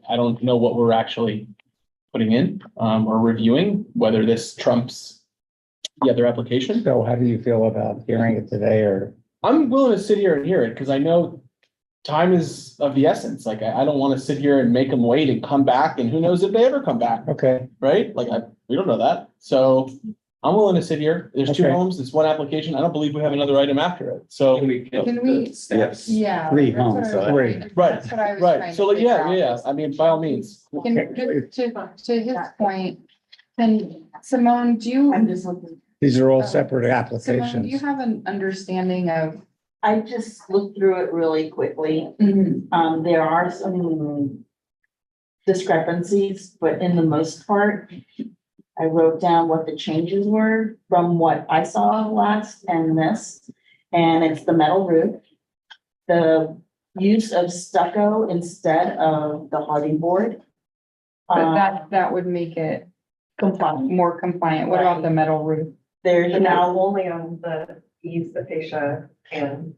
I don't know what we're actually putting in or reviewing, whether this trumps the other application. So how do you feel about hearing it today, or? I'm willing to sit here and hear it because I know time is of the essence. Like, I don't want to sit here and make them wait and come back, and who knows if they ever come back, Okay, right? Like, we don't know that. So I'm willing to sit here. There's two Okay. homes, it's one application. I don't believe we have another item after it. So, Can we? Yes. Yeah. Three that's what homes, I so was Three. trying- right, That's what I was right. trying So to like, yeah, figure yeah, out. yeah. I mean, by all means. Can, to his point, then Simone, do you, I'm just looking, these are all separate Simone, do you applications. have an understanding of? I just looked through it really quickly. There are some discrepancies, but in the most part, I wrote down what the changes were from what I saw last and this. And it's the metal roof, the use of stucco instead of the hardy board. But that would make it Compliant. more compliant. What about the metal roof? There's And now now, only on the eaves, the fascia and,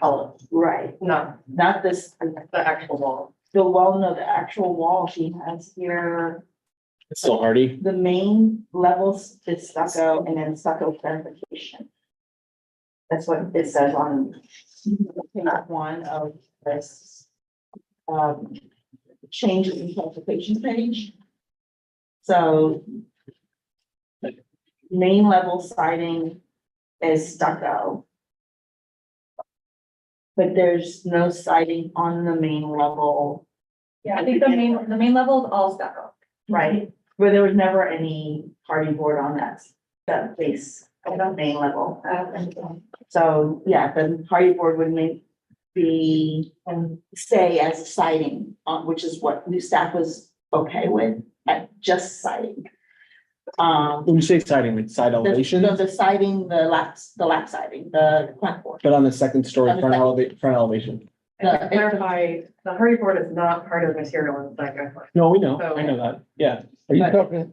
column, right, not not this, the actual wall. the wall, no, the actual wall she has here. It's still hardy. The main levels is stucco and then stucco clarification. That's what it says on page one of this. Changes in clarification page. So. Main level siding is stucco. But there's no siding on the main level, Yeah, I think the main level is all stucco. right? Where there was never any hardy board on that base of the main level. So, yeah, the hardy board would stay as a siding, which is what new staff was okay with, at just siding. When you say siding, it's side elevation, The siding, the lap siding, the clapboard. but on the second story, On the front elevation. And to clarify, the hardy board is not part of the material in the guideline. No, we know. I know that. Yeah. Are you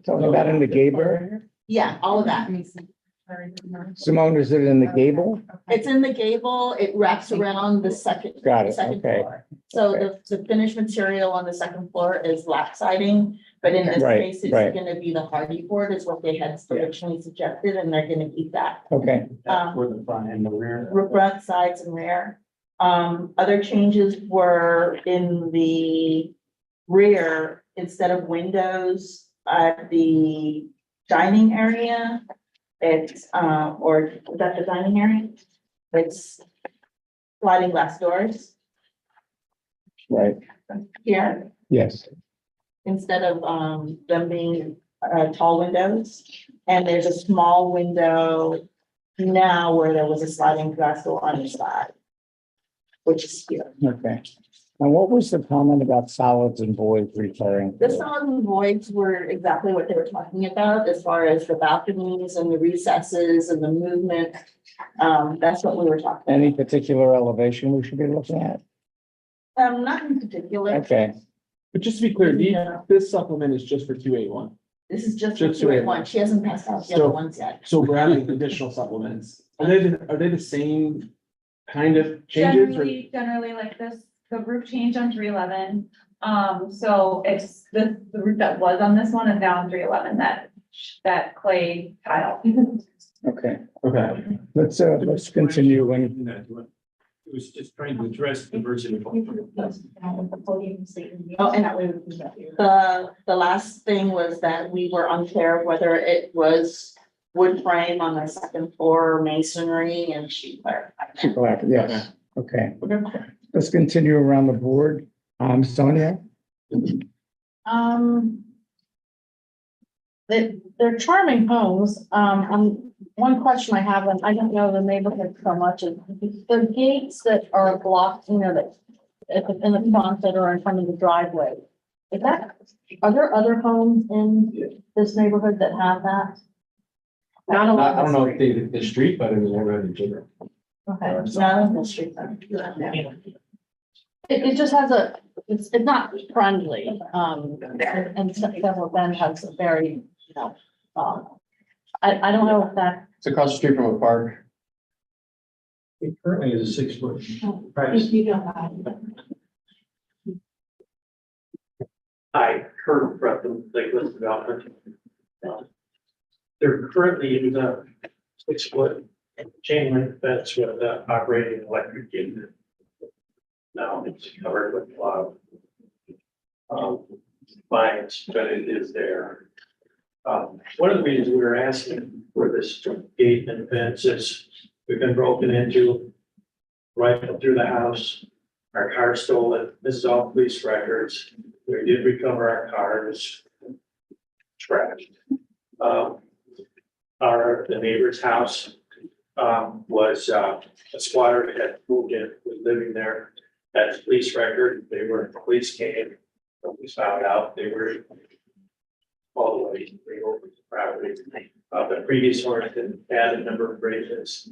talking about in the gable? Yeah, all of that. Simone, is it in the gable? It's in the gable, it wraps around the second. Got it, second okay. floor. So the finished material on the second floor is lap siding, but in this Right, case, it's right. gonna be the hardy board is what they had originally suggested, and they're gonna keep that. Okay, For the front and the rear. Front, sides and rear. Other changes were in the rear, instead of windows at the dining area. It's, or is that the dining area? It's sliding glass doors right, here, yes. instead of, them being, tall windows. And there's a small window now where there was a sliding glass door on the side, which is here. Okay. And what was the comment about solids and voids referring The to? solid and voids were exactly what they were talking about as far as the balconies and the recesses and the movement. That's what we were talking Any particular elevation we should be looking at? about. Not in particular. Okay, But just to be clear, this supplement is just for 281. This is just Just for wait. one. She hasn't passed out the So- other ones yet. So we're adding additional supplements. Are they the same kind of changes or? Generally like this, the roof change on 311. So it's the roof that was on this one is now on 311, that clay tile. okay. Okay. Let's continue and It was just trying to address diversity. Oh, and the last thing was that we were unclear whether it was wood frame on the second floor, masonry, and she clarified. yes, okay. Let's continue around the board. Sonia? They're charming homes. One question I have, and I don't know the neighborhood so much, is the gates that are blocked, you know, that in the front that are in front of the driveway. Are there other homes in this neighborhood that have that? I don't know if the street, but in the neighborhood in general. Okay. Not in the street. It just has it's not friendly, and several of them have some very, you know, I don't know if that. It's across the street from a park. It currently is a 6-foot. Hi, Kurt from Lakeland Development. There currently is a 6-foot chain link fence with operating electric gate. Now it's covered with a lot of vines, but it is there. One of the reasons we were asking for this gate and fence is we've been broken into right up through the house. Our car stolen. This is all police records. We did recover our cars. Trashed. The neighbor's house was a squatter that had moved in, was living there. That's police record. Police came. We found out they were all the way over the property. The previous owner had had a number of break-ins.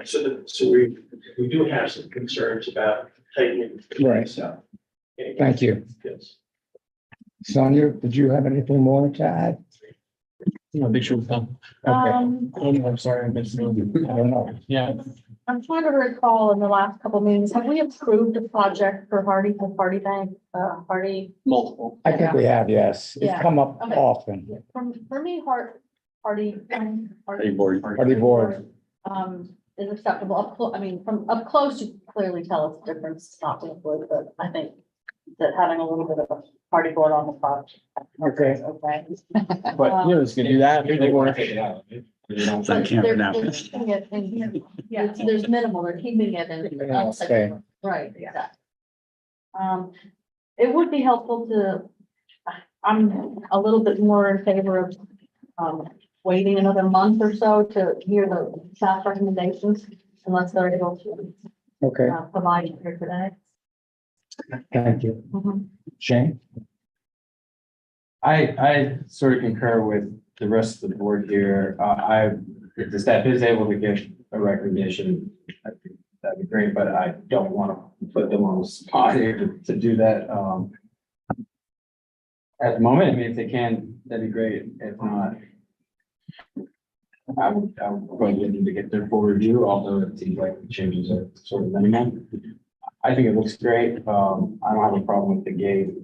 So we do have some concerns about taking. Right. So. Thank you. Yes. Sonia, did you have anything more to add? No, big sure. Okay. Okay, I'm sorry, I missed it. I don't know. Yeah. I'm trying to recall in the last couple of meetings, have we approved a project for Hardy Bank, Hardy? Multiple. I think we have, yes. It's Yeah. come up Okay. often. For me, Hardy. Hardy board. Hardy board. Is acceptable. From up close, you clearly tell it's different, it's not the wood, but I think that having a little bit of a party board on the project. Okay. Okay. But you know, it's gonna do that. They weren't. It's on camera now. They're keeping it in- There's minimal, they're keeping it in. Yeah, okay. Right, exactly. It would be helpful to, I'm a little bit more in favor of, waiting another month or so to hear the staff recommendations, unless they're able to, Okay, provide it here today. thank you. Mhm. Shane? I sort of concur with the rest of the board here. If the staff is able to give a recommendation, I think that'd be great, but I don't want to put them on the spot here to do that. At the moment, I mean, if they can, that'd be great. If not, I'm going to need to get their full review, although it seems like the changes are sort of minimal. I think it looks great. I don't have a problem with the gate.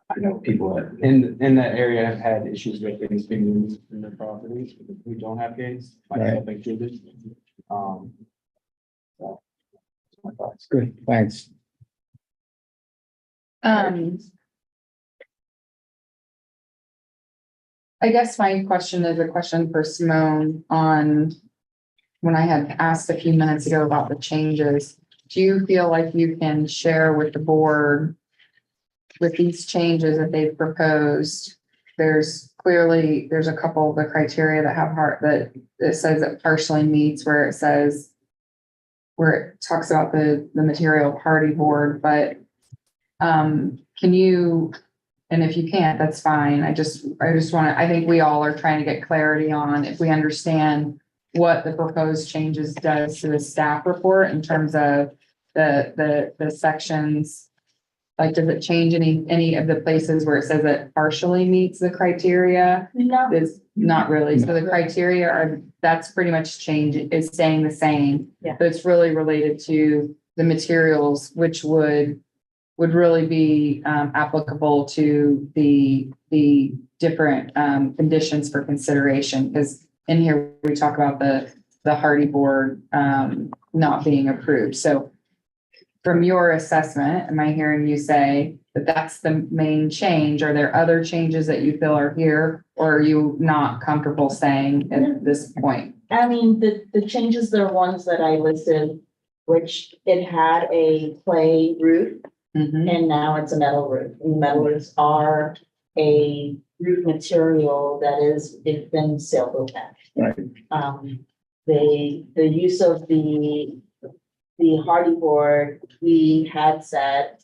I know people in that area have had issues with things being moved in their properties. We don't have gates. Myself included. So that's my thoughts. Good, thanks. I guess my question is a question for Simone on when I had asked a few minutes ago about the changes. Do you feel like you can share with the board with these changes that they've proposed? There's a couple of the criteria that have that it says it partially meets where it talks about the material party board, but can you, and if you can't, that's fine. I just I think we all are trying to get clarity on if we understand what the proposed changes does to the staff report in terms of the sections. Like, does it change any of the places where it says it partially meets the criteria? No. Is not really. So the criteria that's pretty much is staying the same. Yeah. But it's really related to the materials, which would really be applicable to the different conditions for consideration. Because in here, we talk about the Hardy board not being approved. So from your assessment, am I hearing you say that that's the main change? Are there other changes that you feel are here, or are you not comfortable saying at this point? I mean, the changes, they're ones that I listed, which it had a clay roof Mhm. and now it's a metal roof. And metal roofs are a roof material that it's been sailproof. Right. The use of the Hardy board, we had said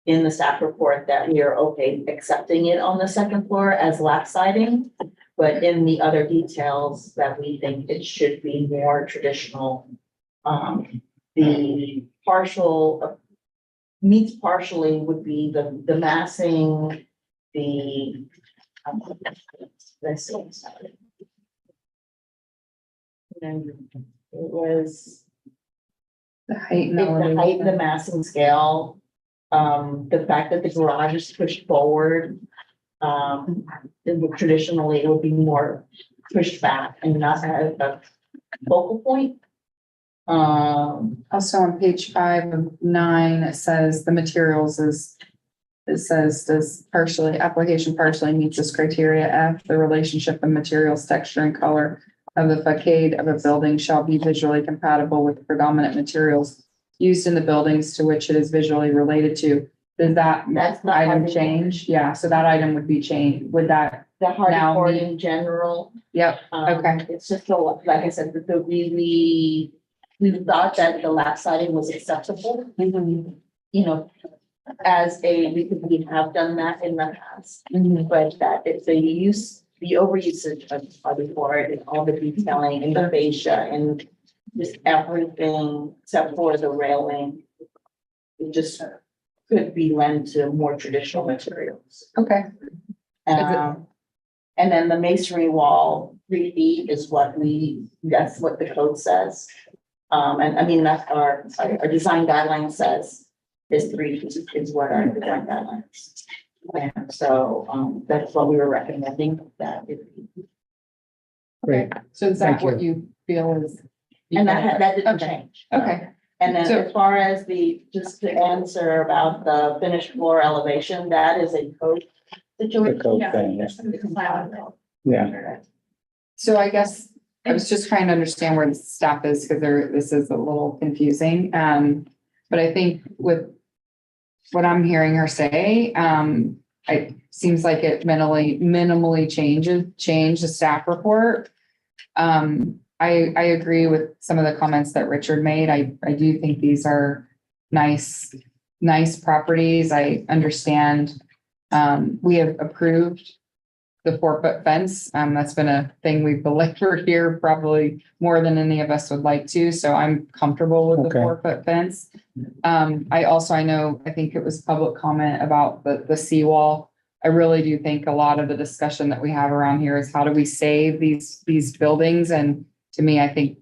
in the staff report that we are okay accepting it on the second floor as lap siding. But in the other details that we think it should be more traditional. The partial meets partially would be the massing, let's see. And it was The height and the height, the elevation. massing scale, the fact that the garage is pushed forward. Traditionally, it would be more pushed back and not at a focal point. Also on page 5 of 9, it says the materials is, it says, does partially, application partially meets this criteria. F, the relationship of materials, texture and color of the facade of a building shall be visually compatible with the predominant materials used in the buildings to which it is visually related to. Does that That's not item hard. change? Yeah, so that item would be changed. Would that, The hard Now board we- in general. yep, okay. It's just a lot, like I said, we thought that the last item was acceptable. You know, as a, we have done that in the past, but that it's the use, the overusage of the board and all the detailing and the fascia and just everything except for the railing. It just could be lent to more traditional materials. Okay. And then the masonry wall, 3 feet is what that's what the code says. And I mean, that's our design guideline says is 3 feet is what our design guidelines. And so, that's what we were recommending that. Great. So is that Thank what you feel is? And that didn't Okay. change. Okay, And then So- as far as just to answer about the finished floor elevation, that is a code situation. The code thing, yeah. Yeah, so I guess I was just trying to understand where the staff is because this is a little confusing. But I think with what I'm hearing her say, it seems like it minimally change the staff report. I agree with some of the comments that Richard made. I do think these are nice properties. I understand. We have approved the 4-foot fence. That's been a thing we've delivered here probably more than any of us would like to. So I'm comfortable with the Okay. 4-foot fence. I think it was public comment about the seawall. I really do think a lot of the discussion that we have around here is how do we save these buildings? And to me, I think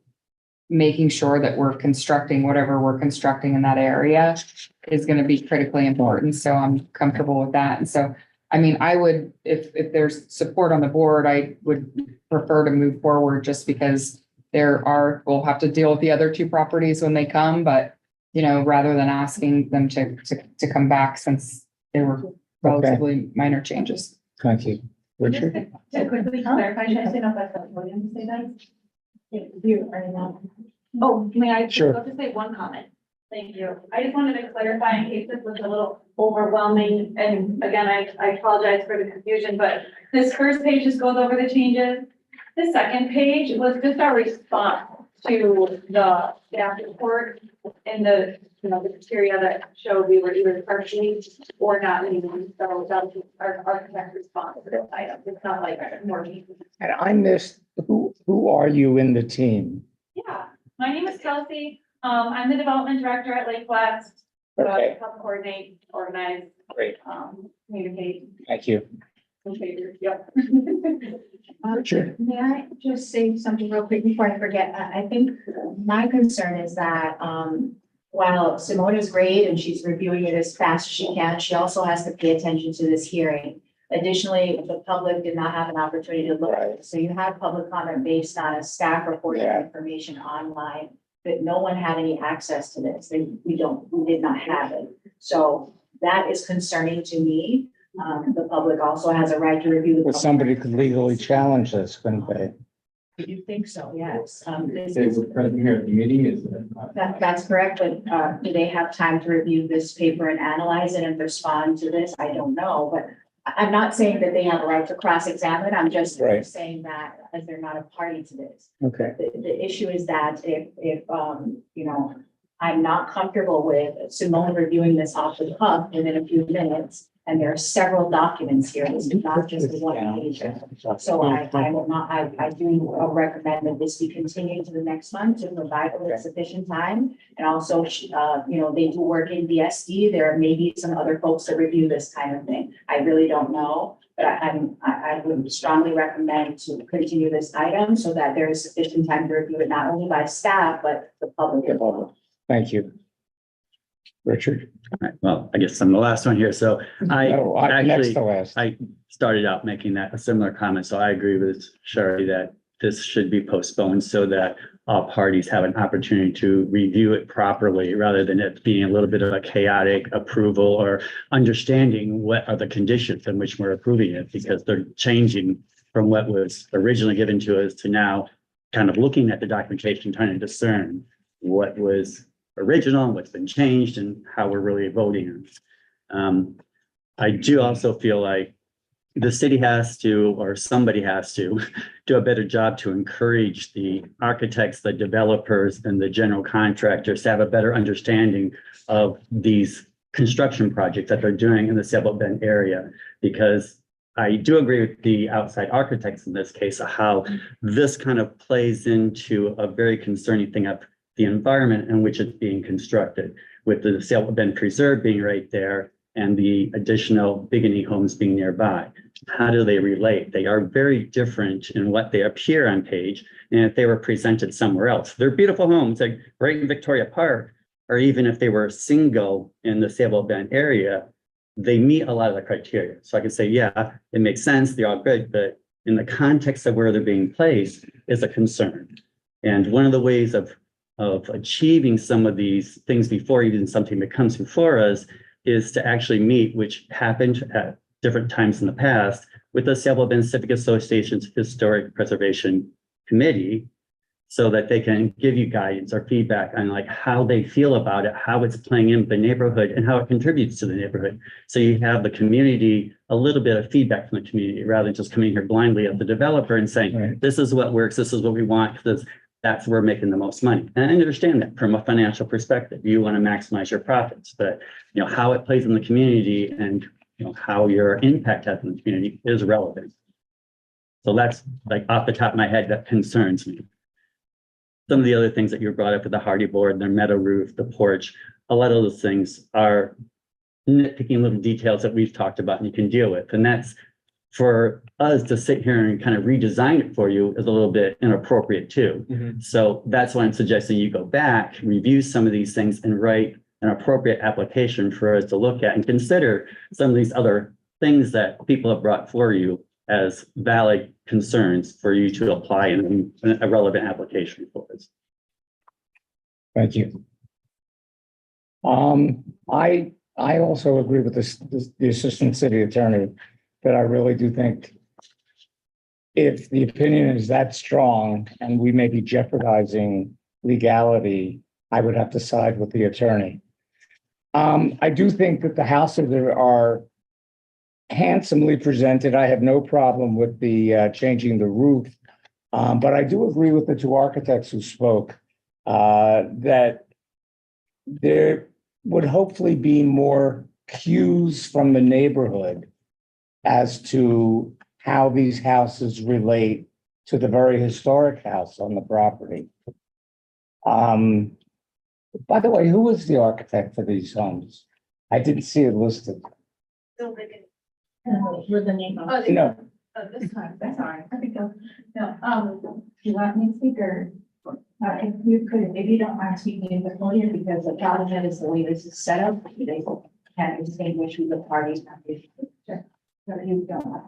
making sure that we're constructing whatever we're constructing in that area is going to be critically important. So I'm comfortable with that. And so, I mean, I would, if there's support on the board, I would prefer to move forward just because we'll have to deal with the other 2 properties when they come, but rather than asking them to come back since they were relatively minor changes. thank you. Richard? To quickly clarify, should I say no, but I'm going to say that? You are not. Oh, may I? Sure. I'll just say one comment. Thank you. I just wanted to clarify in case this was a little overwhelming, and again, I apologize for the confusion, but this first page just goes over the changes. The second page was just our response to the staff report and the criteria that showed we were either partially or not meeting. So that was our architect's response to this item. It's not like more. And I missed, who are you in the team? Yeah, my name is Kelsey. I'm the development director at Lake West. So I Okay. help coordinate, organize, Great, communicate. thank you. Yep. Richard? May I just say something real quick before I forget? I think my concern is that, while Simone is great and she's reviewing it as fast as she can, she also has to pay attention to this hearing. Additionally, the public did not have an opportunity to look at it. So you have public comment based on a staff reporting Yeah. information online, but no one had any access to this. We did not have it. So that is concerning to me. The public also has a right to review the. Well, somebody could legally challenge this, couldn't they? You think so, yes. They were present here at the meeting, is that? That's correct, but do they have time to review this paper and analyze it and respond to this? I don't know, but I'm not saying that they have a right to cross-examine. I'm just Right. saying that as they're not a party to this. Okay, The issue is that if I'm not comfortable with Simone reviewing this off the cuff within a few minutes, and there are several documents here, this is not just the one page. So I do recommend that this be continued to the next month to provide with sufficient time. And also, they do work in VSD. There may be some other folks that review this kind of thing. I really don't know. But I would strongly recommend to continue this item so that there is sufficient time to review it, not only by staff, but the public as well. thank you. Richard? All right, well, I guess I'm the last one here. So I No, next actually, to last. I started out making a similar comment. So I agree with Sherry that this should be postponed so that all parties have an opportunity to review it properly rather than it being a little bit of a chaotic approval or understanding what are the conditions in which we're approving it, because they're changing from what was originally given to us to now kind of looking at the documentation, trying to discern what was original and what's been changed and how we're really voting on. I do also feel like the city has to, or somebody has to, do a better job to encourage the architects, the developers, and the general contractors to have a better understanding of these construction projects that they're doing in the Sailboat Bend area. Because I do agree with the outside architects in this case, of how this kind of plays into a very concerning thing of the environment in which it's being constructed, with the Sailboat Bend Preserve being right there and the additional Bigany homes being nearby. How do they relate? They are very different in what they appear on page, and if they were presented somewhere else. They're beautiful homes, like right in Victoria Park, or even if they were single in the Sailboat Bend area, they meet a lot of the criteria. So I can say, yeah, it makes sense, they're all good, but in the context of where they're being placed is a concern. And one of the ways of achieving some of these things before even something that comes before us is to actually meet, which happened at different times in the past, with the Sailboat Bend Civic Association's Historic Preservation Committee, so that they can give you guidance or feedback on like how they feel about it, how it's playing in the neighborhood, and how it contributes to the neighborhood. So you have the community, a little bit of feedback from the community, rather than just coming here blindly at the developer and saying, Right. this is what works, this is what we want, because that's where we're making the most money. And I understand that from a financial perspective, you want to maximize your profits, but you know, how it plays in the community and you know, how your impact has in the community is relevant. So that's like off the top of my head, that concerns me. Some of the other things that you brought up with the hardy board, their metal roof, the porch, a lot of those things are nitpicking little details that we've talked about and you can deal with. And that's for us to sit here and kind of redesign it for you is a little bit inappropriate too. Mhm. So that's why I'm suggesting you go back, review some of these things and write an appropriate application for us to look at and consider some of these other things that people have brought for you as valid concerns for you to apply in a relevant application for us. Thank you. I also agree with the assistant city attorney, that I really do think if the opinion is that strong and we may be jeopardizing legality, I would have to side with the attorney. I do think that the houses are handsomely presented. I have no problem with the changing the roof. But I do agree with the two architects who spoke that there would hopefully be more cues from the neighborhood as to how these houses relate to the very historic house on the property. By the way, who was the architect for these homes? I didn't see it listed. With the name of. No, This time, that's fine. I think, no, do you want me to speak or? If you could, if you don't mind speaking in the podium, because the problem is the way this is set up, they can't distinguish who the parties are. Sure. So you don't.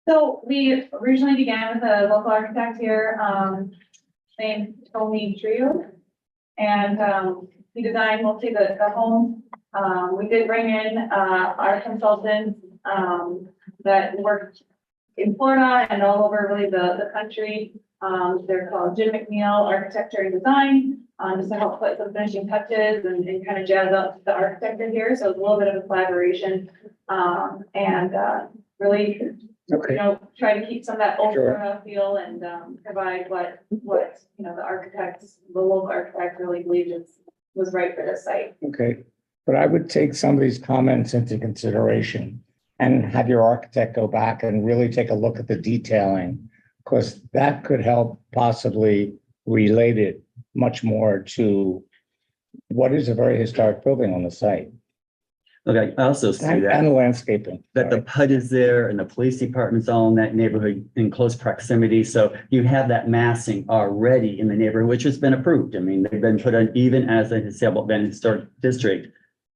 So we originally began with a local architect here, named Tony Trio. And he designed mostly the home. We did bring in our consultants that worked in Florida and all over really the country. They're called Jim McNeil Architecture and Design, just to help put some finishing touches and kind of jazz up the architecture here. So it's a little bit of a collaboration and really, okay. you know, try to keep some of that old Sure. feel and provide what you know the local architect really believed was right for this site. Okay, but I would take some of these comments into consideration and have your architect go back and really take a look at the detailing, because that could help possibly relate it much more to what is a very historic building on the site Okay, I also see and that the landscaping. the PUD is there and the police department's all in that neighborhood in close proximity. So you have that massing already in the neighborhood, which has been approved. I mean, they've been put on even as the Sailboat Bend Historic District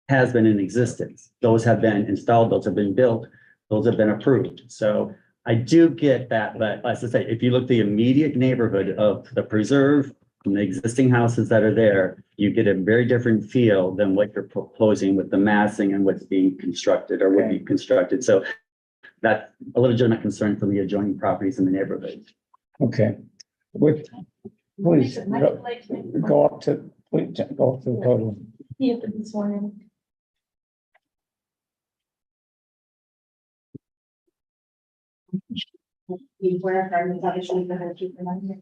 has been in existence. Those have been installed, those have been built, those have been approved. So I do get that, but as I say, if you look the immediate neighborhood of the preserve and the existing houses that are there, you get a very different feel than what you're proposing with the massing and what's being constructed or would be constructed. So that's a legitimate concern from the adjoining properties in the neighborhood. Okay. With, please, go up to, please, go up to the podium. Yeah, this morning. Where are the issues that are keeping on here?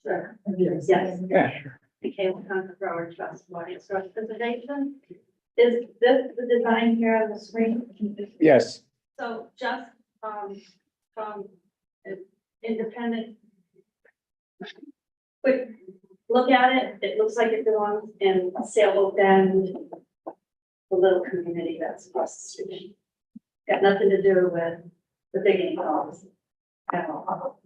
Sure. Yes. Yeah. Michaela Concord, Broward Trust, Water Source Preservation. Is this the design here on the screen? Yes, So just, from an independent quick look at it, it looks like it belongs in Sailboat Bend, the little community that's across the street. Got nothing to do with the digging homes at all.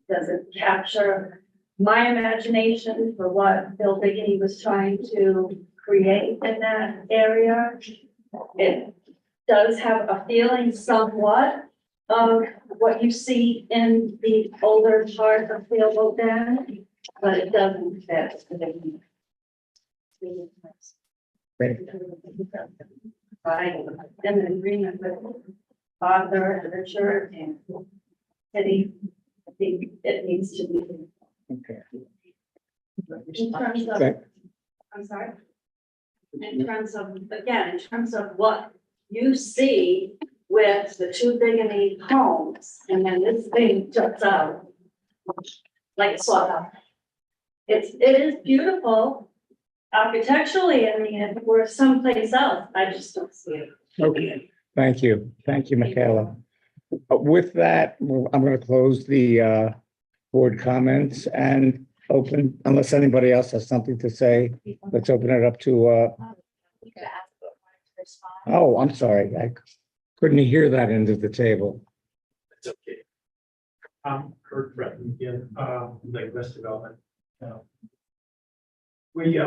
Does it capture my imagination for what Bill Biggany was trying to create in that area? It does have a feeling somewhat of what you see in the older part of Sailboat Bend, but it doesn't fit the Biggany. I am in agreement with Arthur, Richard, and Eddie. I think it needs to be. okay. In terms of, Okay. I'm sorry. In terms of, again, in terms of what you see with the two Biggany homes, and then this thing juts out like a saw. It is beautiful architecturally, I mean, if we're someplace else, I just don't see it. Okay, thank you. Thank you, Michaela. With that, I'm going to close the board comments and open, unless anybody else has something to say, let's open it up to, We could ask for one to respond. oh, I'm sorry. I couldn't hear that end of the table. It's okay. I'm Kurt Breton again, Lake West Development. We,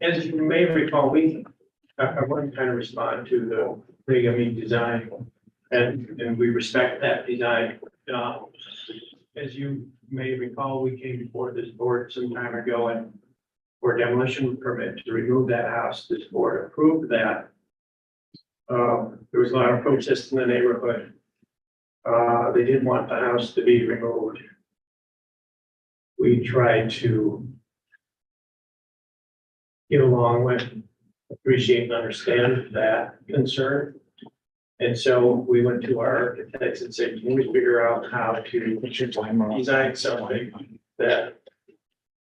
as you may recall, I want to kind of respond to the Biggany design, and we respect that design. As you may recall, we came before this board some time ago and for demolition permit to remove that house. This board approved that. There was a lot of protest in the neighborhood. They didn't want the house to be removed. We tried to get along with, appreciate and understand that concern. And so we went to our architects and said, can we figure out how to design something that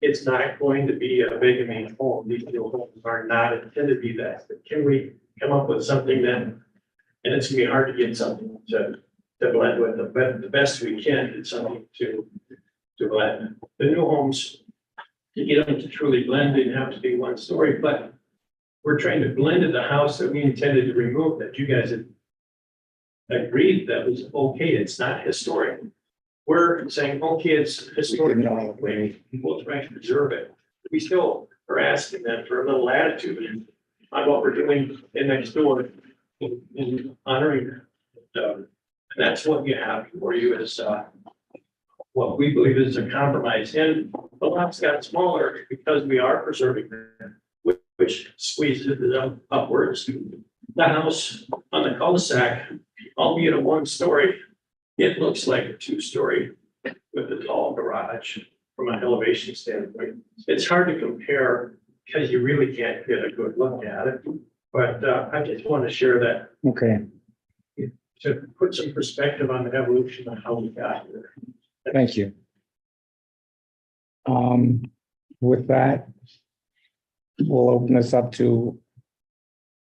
it's not going to be a Biggany home. These new homes are not intended to be that. But can we come up with something that, and it's gonna be hard to get something to blend with, but the best we can is something to blend. The new homes, to get them to truly blend, they have to be one story, but we're trying to blend in the house that we intended to remove, that you guys had agreed that was okay. It's not historic. We're saying, okay, it's historic. We'll try to preserve it. We still are asking them for a little latitude on what we're doing in next door in honoring. And that's what you have for you is what we believe is a compromise. And the lots got smaller because we are preserving them, which squeezes it upwards. The house on the cul-de-sac, albeit a one-story, it looks like a two-story with a tall garage from an elevation standpoint. It's hard to compare because you really can't get a good look at it. But I just want to share that Okay, to put some perspective on the evolution of how we got here. thank you. With that, we'll open this up to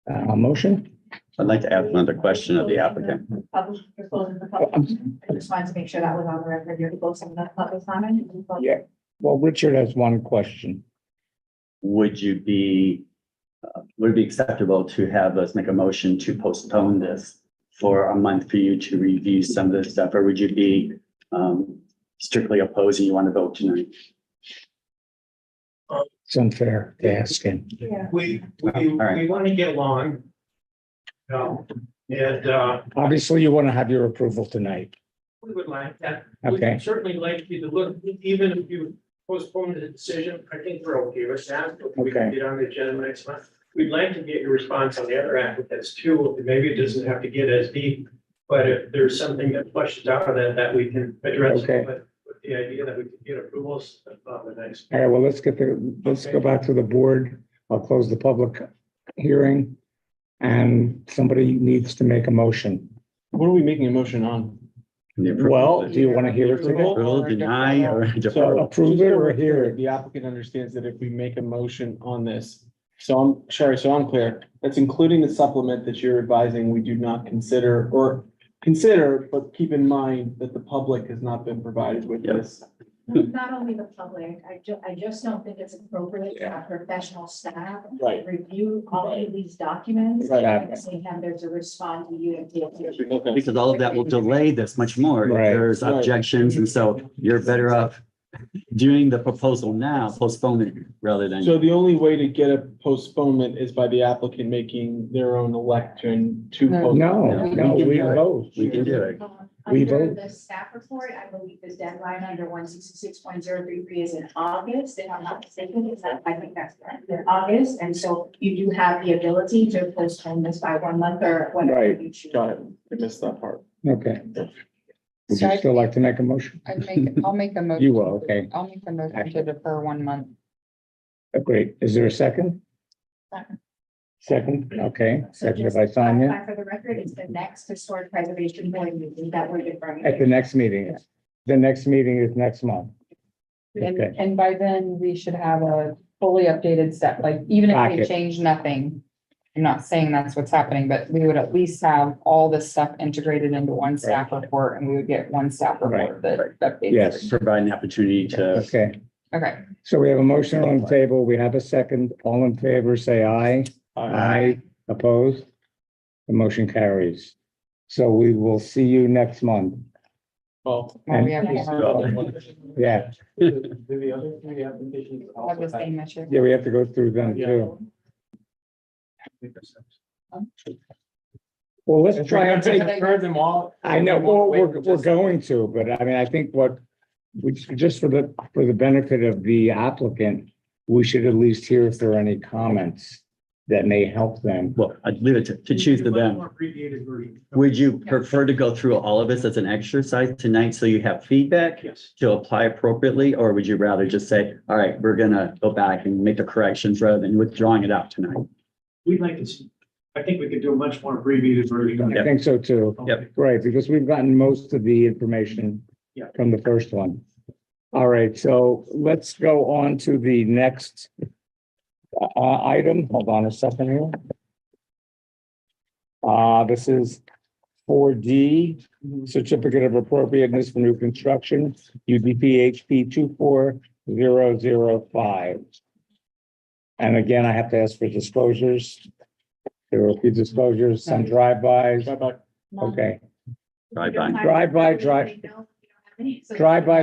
a motion. I'd like to ask another question of the applicant. You're closing the public. I just wanted to make sure that was on the record. You're closing the public comment. Yeah, well, Richard has one question. Would you be, would it be acceptable to have us make a motion to postpone this for a month for you to review some of this stuff, or would you be strictly opposing, you want to vote tonight? It's unfair to ask him. We right. want to get along. And Obviously, you want to have your approval tonight. We would like that. We Okay. would certainly like you to look, even if you postpone the decision, I think we're okay with that. If we can Okay. get on the agenda next month. We'd like to get your response on the other applicants too. Maybe it doesn't have to get as deep, but if there's something that flushes out of that we can address. Okay. With the idea that we can get approvals on the next. All right, well, let's go back to the board. I'll close the public hearing. And somebody needs to make a motion. What are we making a motion on? The approval. Well, do you want to hear it again? Approve, deny, or So defer. Approve it or hear it? The applicant understands that if we make a motion on this, so I'm, Sherry, so I'm clear, that's including the supplement that you're advising, we do not consider, but keep in mind that the public has not been provided with Yep. this. Not only the public, I just don't think it's appropriate for our professional staff to Right. review all of these documents. Right. And at the same time, there's a response to you and DOT. Okay. Because all of that will delay this much more. If Right. There's Right. objections, and so you're better off doing the proposal now, postponing rather than. So the only way to get a postponement is by the applicant making their own election to. No. postpone. No, we vote. We can do it. We Under vote. the staff report, I believe the deadline under 166.033 is in August, if I'm not mistaken, is that, I think that's correct, in August, and so you do have the ability to postpone this by 1 month or whatever Right. you choose. Got it. I missed that part. Okay. Would you still like to make a motion? I'll make a motion. You will, okay. I'll make a motion to defer 1 month. Great. Is there a second? Second. Second, okay. So Seconded just by to Sonia. clarify for the record, it's the next historic preservation board meeting that we're deferring. At the next meeting. The next meeting is next month. And, Okay. and by then we should have a fully updated step, like even if we Packet. change nothing. I'm not saying that's what's happening, but we would at least have all this stuff integrated into one staff report and we would get one staff report that updates. Yes. everything. Provide an opportunity to. Okay. Okay, So we have a motion on the table. We have a second. All in favor, say aye. Aye. Opposed? The motion carries. So we will see you next month. Well. well, we have And- to Yeah, Do the other three applications have also the same issue. yeah, we have to go through them too. Well, let's try and take, Heard them all. I know, well, we're going to, but I mean, I think just for the benefit of the applicant, we should at least hear if there are any comments that may help them. Well, I'd leave it to choose to them. More abbreviated version. Would you prefer to go through all of this as an exercise tonight so you have feedback Yes. to apply appropriately? Or would you rather just say, all right, we're gonna go back and make the corrections rather than withdrawing it out tonight? We'd like to see, I think we could do a much more abbreviated version. I think so too. Yep. Right, because we've gotten most of the information Yeah. from the first one. All right, so let's go on to the next item. Hold on a second here. This is 4D, Certificate of Appropriateness for New Construction, UDP HP 24005. And again, I have to ask for disclosures. There were a few disclosures, some drive-bys. Bye-bye. Okay, Drive-by.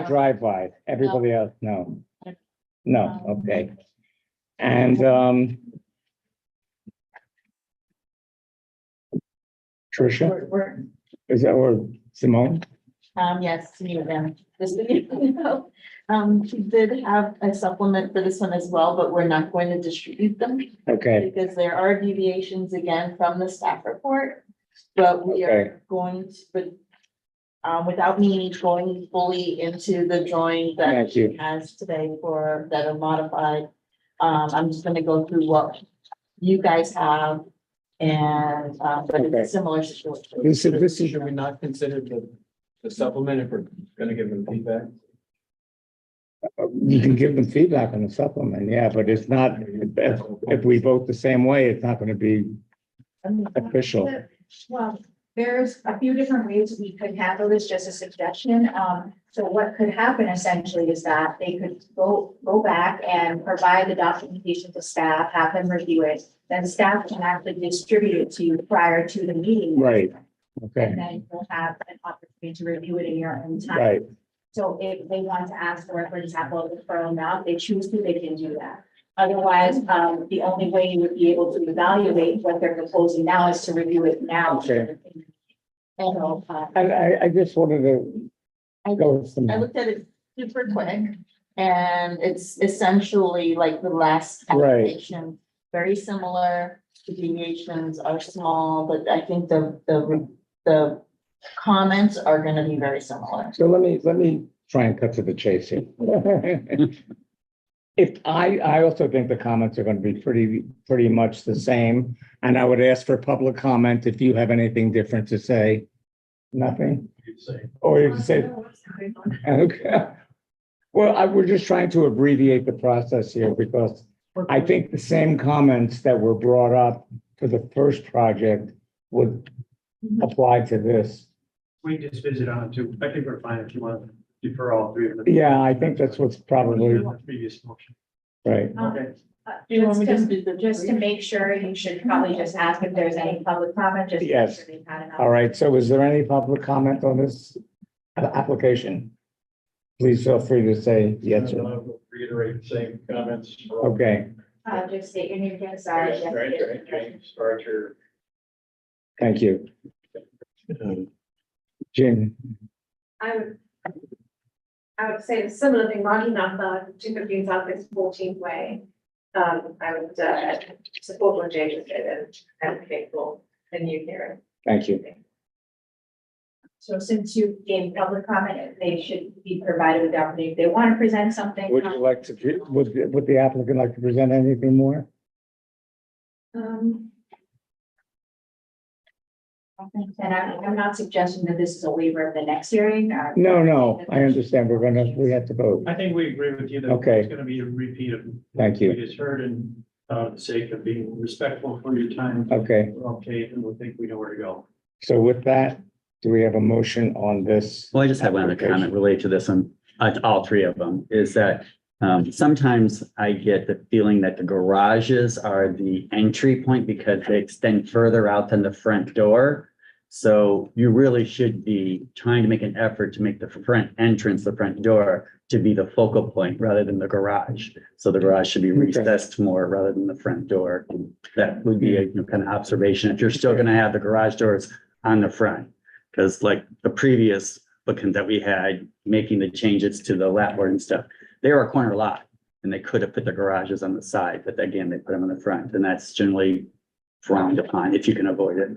drive-by. Everybody else, no. No, okay. And, Tricia, is that, or Simone? Yes, me again. This video. She did have a supplement for this one as well, but we're not going to distribute them Okay, because there are deviations again from the staff report. But we Okay. are going to, but without me going fully into the drawings that Thank you. she has today for that are modified. I'm just gonna go through what you guys have and, but it's Okay. a similar situation. this is, Should we not consider the supplement if we're gonna give them feedback? you can give them feedback on the supplement, yeah, but it's not, if we vote the same way, it's not gonna be official. Well, there's a few different ways we could handle this, just a suggestion. So what could happen essentially is that they could go back and provide the documentation to staff, have them review it. Then staff can actually distribute it to you prior to the meeting. Right, okay, And then you'll have an opportunity to review it in your own time. right, So if they want to ask for example, a referral now, if they choose to, they can do that. Otherwise, the only way you would be able to evaluate what they're proposing now is to review it now. Okay. And I just wanted to go with some. I looked at it super quick and it's essentially like the last Right. application, very similar. The deviations are small, but I think the comments are gonna be very similar. So let me try and cut to the chase here. If I also think the comments are going to be pretty much the same, and I would ask for public comment if you have anything different to say. Nothing? Or you say, okay. Well, we're just trying to abbreviate the process here because I think the same comments that were brought up for the first project would apply to this. We just visit on it too. I think we're fine if you want to defer all three of them. Yeah, I think that's what's probably Previous motion. right. Okay. Do you want me to Just do the? just to make sure, you should probably just ask if there's any public comment, just. to make Yes. sure they've had enough. All right, so is there any public comment on this application? Please feel free to say yes or no. Reiterate the same comments. Okay, Just state your name again, sorry. James Archer. thank you. Jim, I would say a similar thing, marking up the 215 South 14th Way. I would support what Jay just did and advocate for the new hearing. thank you. So since you gave public comment, they should be provided with the opportunity, if they want to present something. Would you like to, would the applicant like to present anything more? And I'm not suggesting that this is a waiver of the next hearing. No, I understand. We have to vote. I think we agree with you that Okay. it's going to be a repeat of. Thank you. We just heard and, for the sake of being respectful for your time. Okay, We're okay, and we think we know where to go. so with that, do we have a motion on this? Well, I just have one other comment related to this one, all three of them, is that sometimes I get the feeling that the garages are the entry point because they extend further out than the front door. So you really should be trying to make an effort to make the front entrance, the front door, to be the focal point rather than the garage. So the garage should be recessed more rather than the front door. That would be a kind of observation, if you're still gonna have the garage doors on the front. Because like the previous applicant that we had, making the changes to the lap board and stuff, they were a corner lot and they could have put the garages on the side, but again, they put them on the front, and that's generally frowned upon if you can avoid it.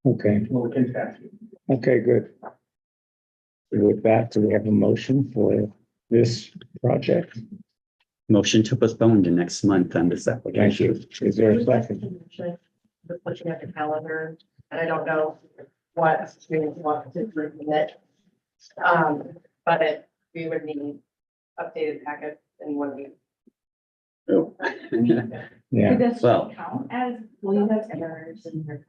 Okay, Well, we can pass it. okay, good. With that, do we have a motion for this project? Motion to postpone to next month on this Thank application. you. Is there a second? Just looking at the calendar, and I don't know what we want to recommit. But we would need updated packet in 1 week. Yeah, Could this Well- count as, well, you have errors in your.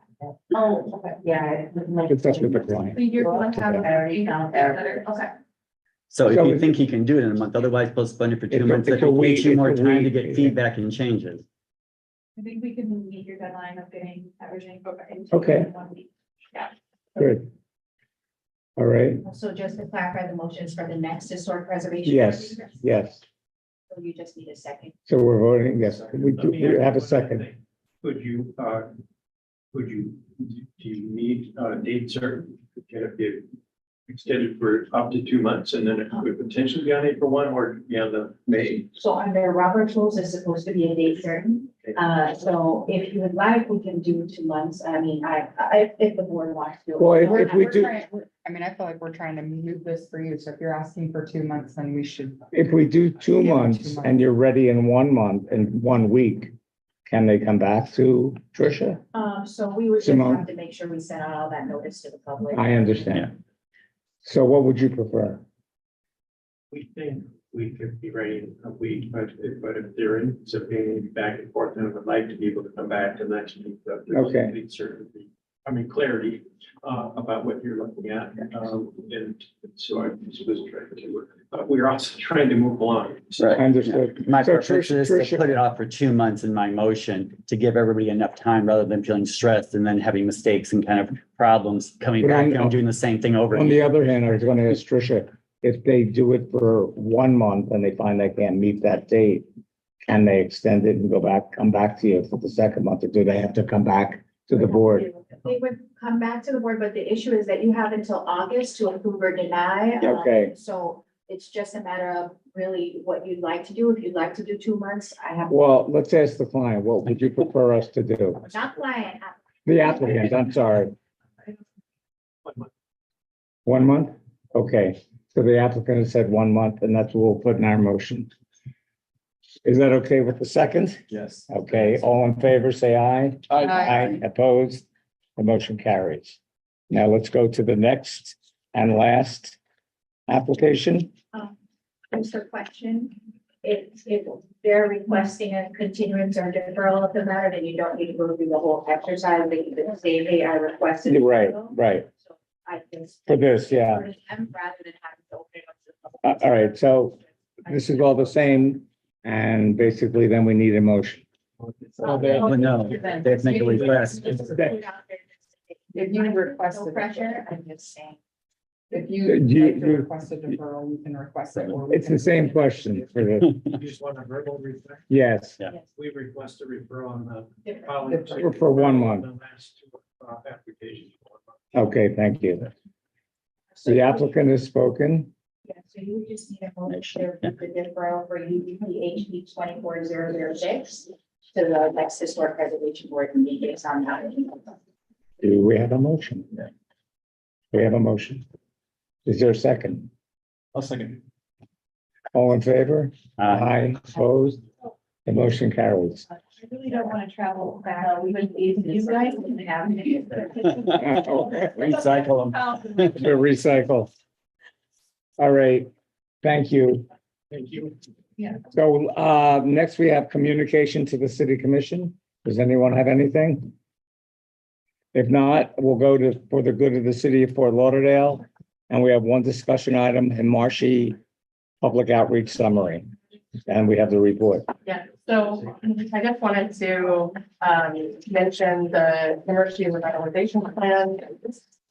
Oh, okay. Yeah. it's up to the client. You're going to have. I already found errors. Okay. So if So you is- think he can do it in a month, otherwise postpone it for It's 2 a- months, it's if a it week- takes you more it's a time to week, get yeah. feedback and changes. I think we can meet your deadline of getting everything into. Okay. 1 week. Good. All right, So just to clarify, the motion is for the next historic preservation. yes, yes. So you just need a second. So we're voting, yes, we Let do, me we ask have a one other second. thing. Do you need a date certain? Can it be extended for up to 2 months and then it could potentially be on April 1 or be on the May? So under Robert's rules, it's supposed to be a date certain. So if you would like, we can do 2 months. I mean, if the board wants to. Well, if we do, I mean, I feel like we're trying to move this for you, so if you're asking for 2 months, then we should. if we do 2 Yeah, 2 months months. and you're ready in 1 month, in 1 week, can they come back to Tricia? So we would just Simone. have to make sure we send out all that notice to the public. I understand. So what would you prefer? We think we could be ready in a week, but if they're in, so being back and forth, then I would like to be able to come back to next week. Okay. Complete certainty, clarity, about what you're looking at. And so I was trying to, but we're also trying to move along. So Right. Understood. My So preference is to Tricia- put it off for 2 months in my motion to give everybody enough time rather than feeling stressed and then having mistakes and kind of problems coming But back on- and doing the same thing over. On again. the other hand, I was gonna ask Tricia, if they do it for 1 month and they find they can't meet that date, can they extend it and come back to you for the second month, or do they have to come back to the board? They would come back to the board, but the issue is that you have until August to approve or deny. Okay. So it's just a matter of really what you'd like to do. If you'd like to do 2 months, I have. Well, let's ask the client, what would you prefer us to do? Not lying. The applicant, I'm sorry. 1 month? Okay, so the applicant has said 1 month, and that's what we'll put in our motion. Is that okay with the second? Yes. Okay, all in favor, say aye. I, Opposed? The motion carries. Now let's go to the next and last application. Just a question. If they're requesting a continuance or deferral of the matter, then you don't need to go through the whole exercise. They can just say, hey, I requested. Right, deferral. right. So I just. For this, yeah. Rather than having to open it up to the public. All right, so this is all the same, and basically then we need a motion. Well, no, they have to make a request. If you request No a pressure, deferral, I'm just saying. if You- you like to you- request a deferral, you can request it. or we It's can- the same question for the, You just want a verbal request? yes, We request a referral on the Different. following. For 1 month. The last two applications. Okay, thank you. The applicant has spoken. Yeah, so you just need a motion for the deferral for UPHB 24006 to the next historic preservation board meetings on that. Do we have a motion? We have a motion. Is there a second? I'll second. All in favor? Aye. Opposed? The motion carries. I really don't want to travel back. You guys can have it. Recycle them. To recycle. All right, thank you. Thank you. So next we have communication to the city commission. Does anyone have anything? If not, we'll go to for the good of the city of Fort Lauderdale. And we have one discussion item in Marshy Public Outreach Summary. And we have the report. Yeah, so I just wanted to mention the Emergency Revitalization Plan.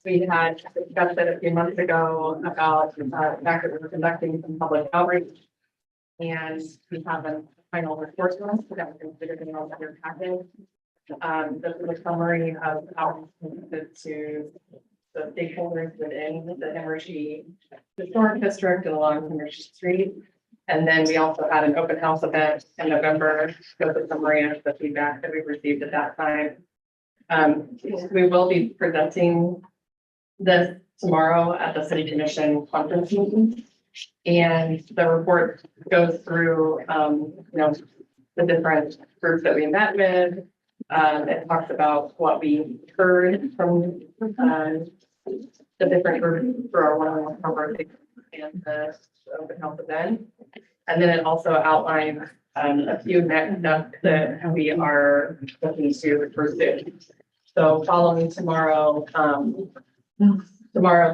We had discussed it a few months ago about the fact that we were conducting some public outreach. And we have a final report to us that was considered in our other package. This is a summary of outreach conducted to the stakeholders within the Emergency Historic District and along Emergency Street. And then we also had an open house event in November with a summary of the feedback that we received at that time. We will be presenting this tomorrow at the city commission conference meeting. And the report goes through, the different groups that we met with. It talks about what we heard from, the different groups for our one-on-one conversation and the open house event. And then it also outlines a few next steps that we are looking to pursue. So following tomorrow's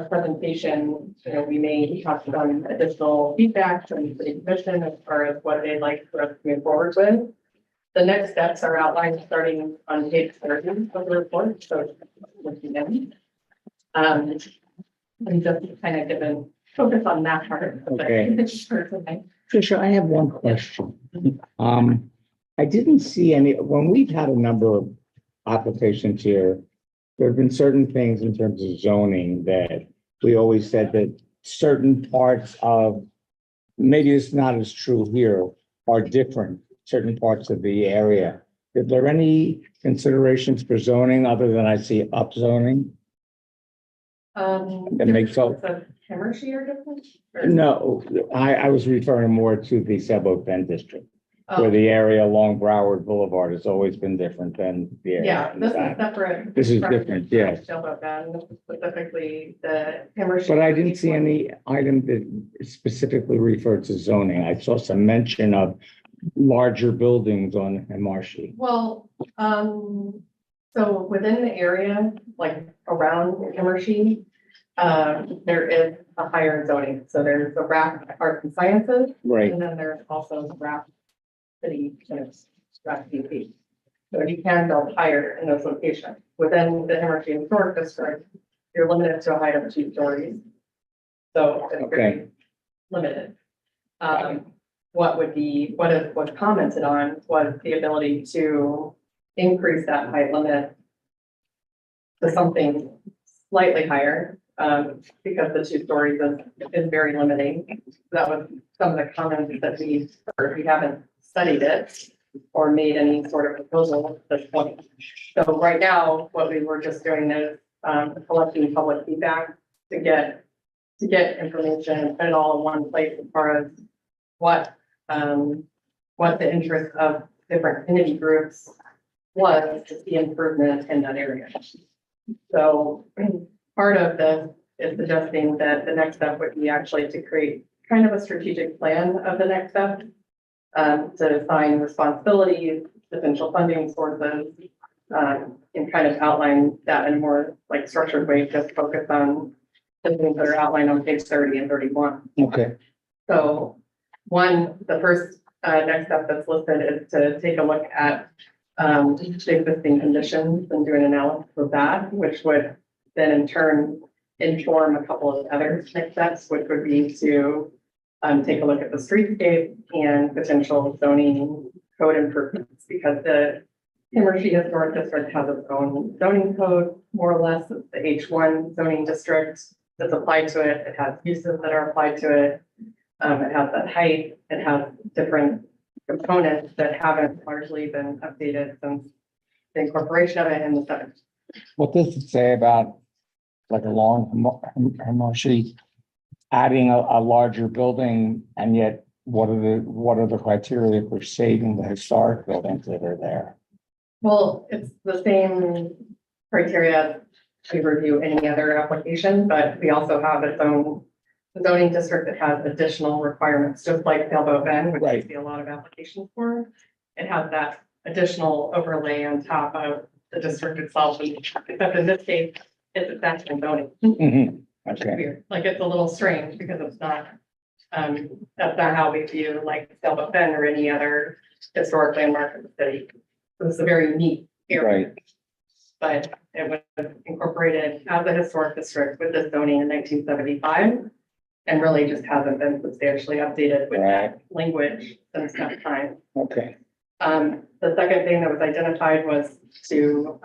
presentation, we may talk about additional feedback from the city commission as far as what they'd like for us to move forward with. The next steps are outlined starting on page 30 of the report, so looking in. And just kind of given focus on that part. Okay. Okay. Tricia, I have one question. I didn't see any, when we've had a number of applications here, there have been certain things in terms of zoning that we always said that certain parts of, maybe it's not as true here, are different, certain parts of the area. Is there any considerations for zoning other than I see upzoning? That makes all- The Hemmershey are different? Or- No, I was referring more to the Sailboat Bend district, where Oh, the area along Broward Boulevard has always been different than the area. Yeah, in the this is back. separate. This is from different, yes. Sailboat Bend, specifically the Hemmershey. But I didn't see any item that specifically referred to zoning. I saw some mention of larger buildings on Marshy. Well, so within the area, like around Hemmershey, there is a higher zoning. So there's the RAP Arts and Sciences, Right, and then there's also the RAP City, kind of RAP DP. So you can build higher in those locations. Within the Hemmershey Historic District, you're limited to a height of 2 stories. So it's Okay. pretty limited. What was commented on was the ability to increase that height limit to something slightly higher, because the 2 stories is very limiting. That was some of the comments that we heard. We haven't studied it or made any sort of proposal at this point. So right now, what we were just doing is, collecting public feedback to get information and put it all in one place as far as what the interest of different community groups was to see improvement in that area. So part of this is suggesting that the next step would be actually to create kind of a strategic plan of the next step, to assign responsibilities, potential funding sources, and kind of outline that in a more like structured way, just focus on the things that are outlined on page 30 and 31. Okay, So the first next step that's listed is to take a look at the existing conditions and do an analysis of that, which would then in turn inform a couple of other next steps, which would be to take a look at the streetscape and potential zoning code improvements, because the Himmershey Historic District has its own zoning code, more or less. It's the H1 zoning district that's applied to it. It has uses that are applied to it. It has that height. It has different components that haven't largely been updated since the incorporation of it in the 70s. what does it say about like along Himmershey adding a larger building, and yet what are the criteria for saving the historic buildings that are there? Well, it's the same criteria to review any other application, but we also have its own zoning district that has additional requirements, just like Sailboat Bend, which Right. we see a lot of applications for. It has that additional overlay on top of the district itself, except in this case, it's attachment zoning. Mhm. Okay, Weird, like it's a little strange because it's not, that's not how we view like Sailboat Bend or any other historic landmark in the city. So it's a very neat area. right, But it was incorporated as a historic district with the zoning in 1975. And really just hasn't been substantially updated with that language since that time. okay, The second thing that was identified was to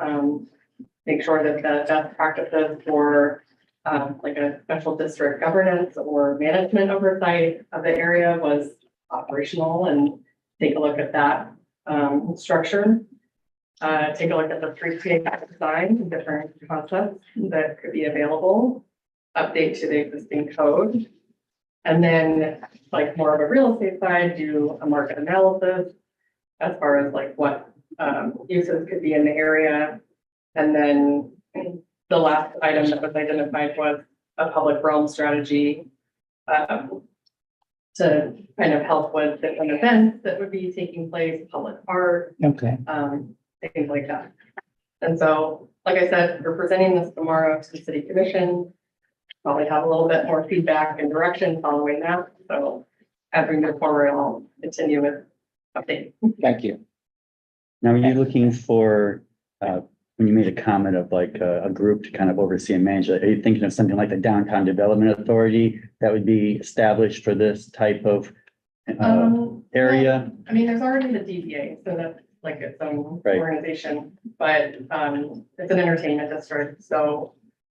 make sure that the best practices for like a special district governance or management oversight of the area was operational, and take a look at that structure. Take a look at the streetscape design and different concepts that could be available, update to the existing code. And then like more of a real estate side, do a market analysis as far as like what uses could be in the area. And then the last item that was identified was a public realm strategy to kind of help with different events that would be taking place, public art, okay. things like that. And so, like I said, we're presenting this tomorrow to the city commission. Probably have a little bit more feedback and direction following that. So as we move forward, I'll continue with updates. Thank you. Now, are you looking for, when you made a comment of like a group to kind of oversee and manage it, are you thinking of something like the Downtown Development Authority that would be established for this type of area? I mean, there's already the DDA, so that's like its own Right. organization, but it's an entertainment district, so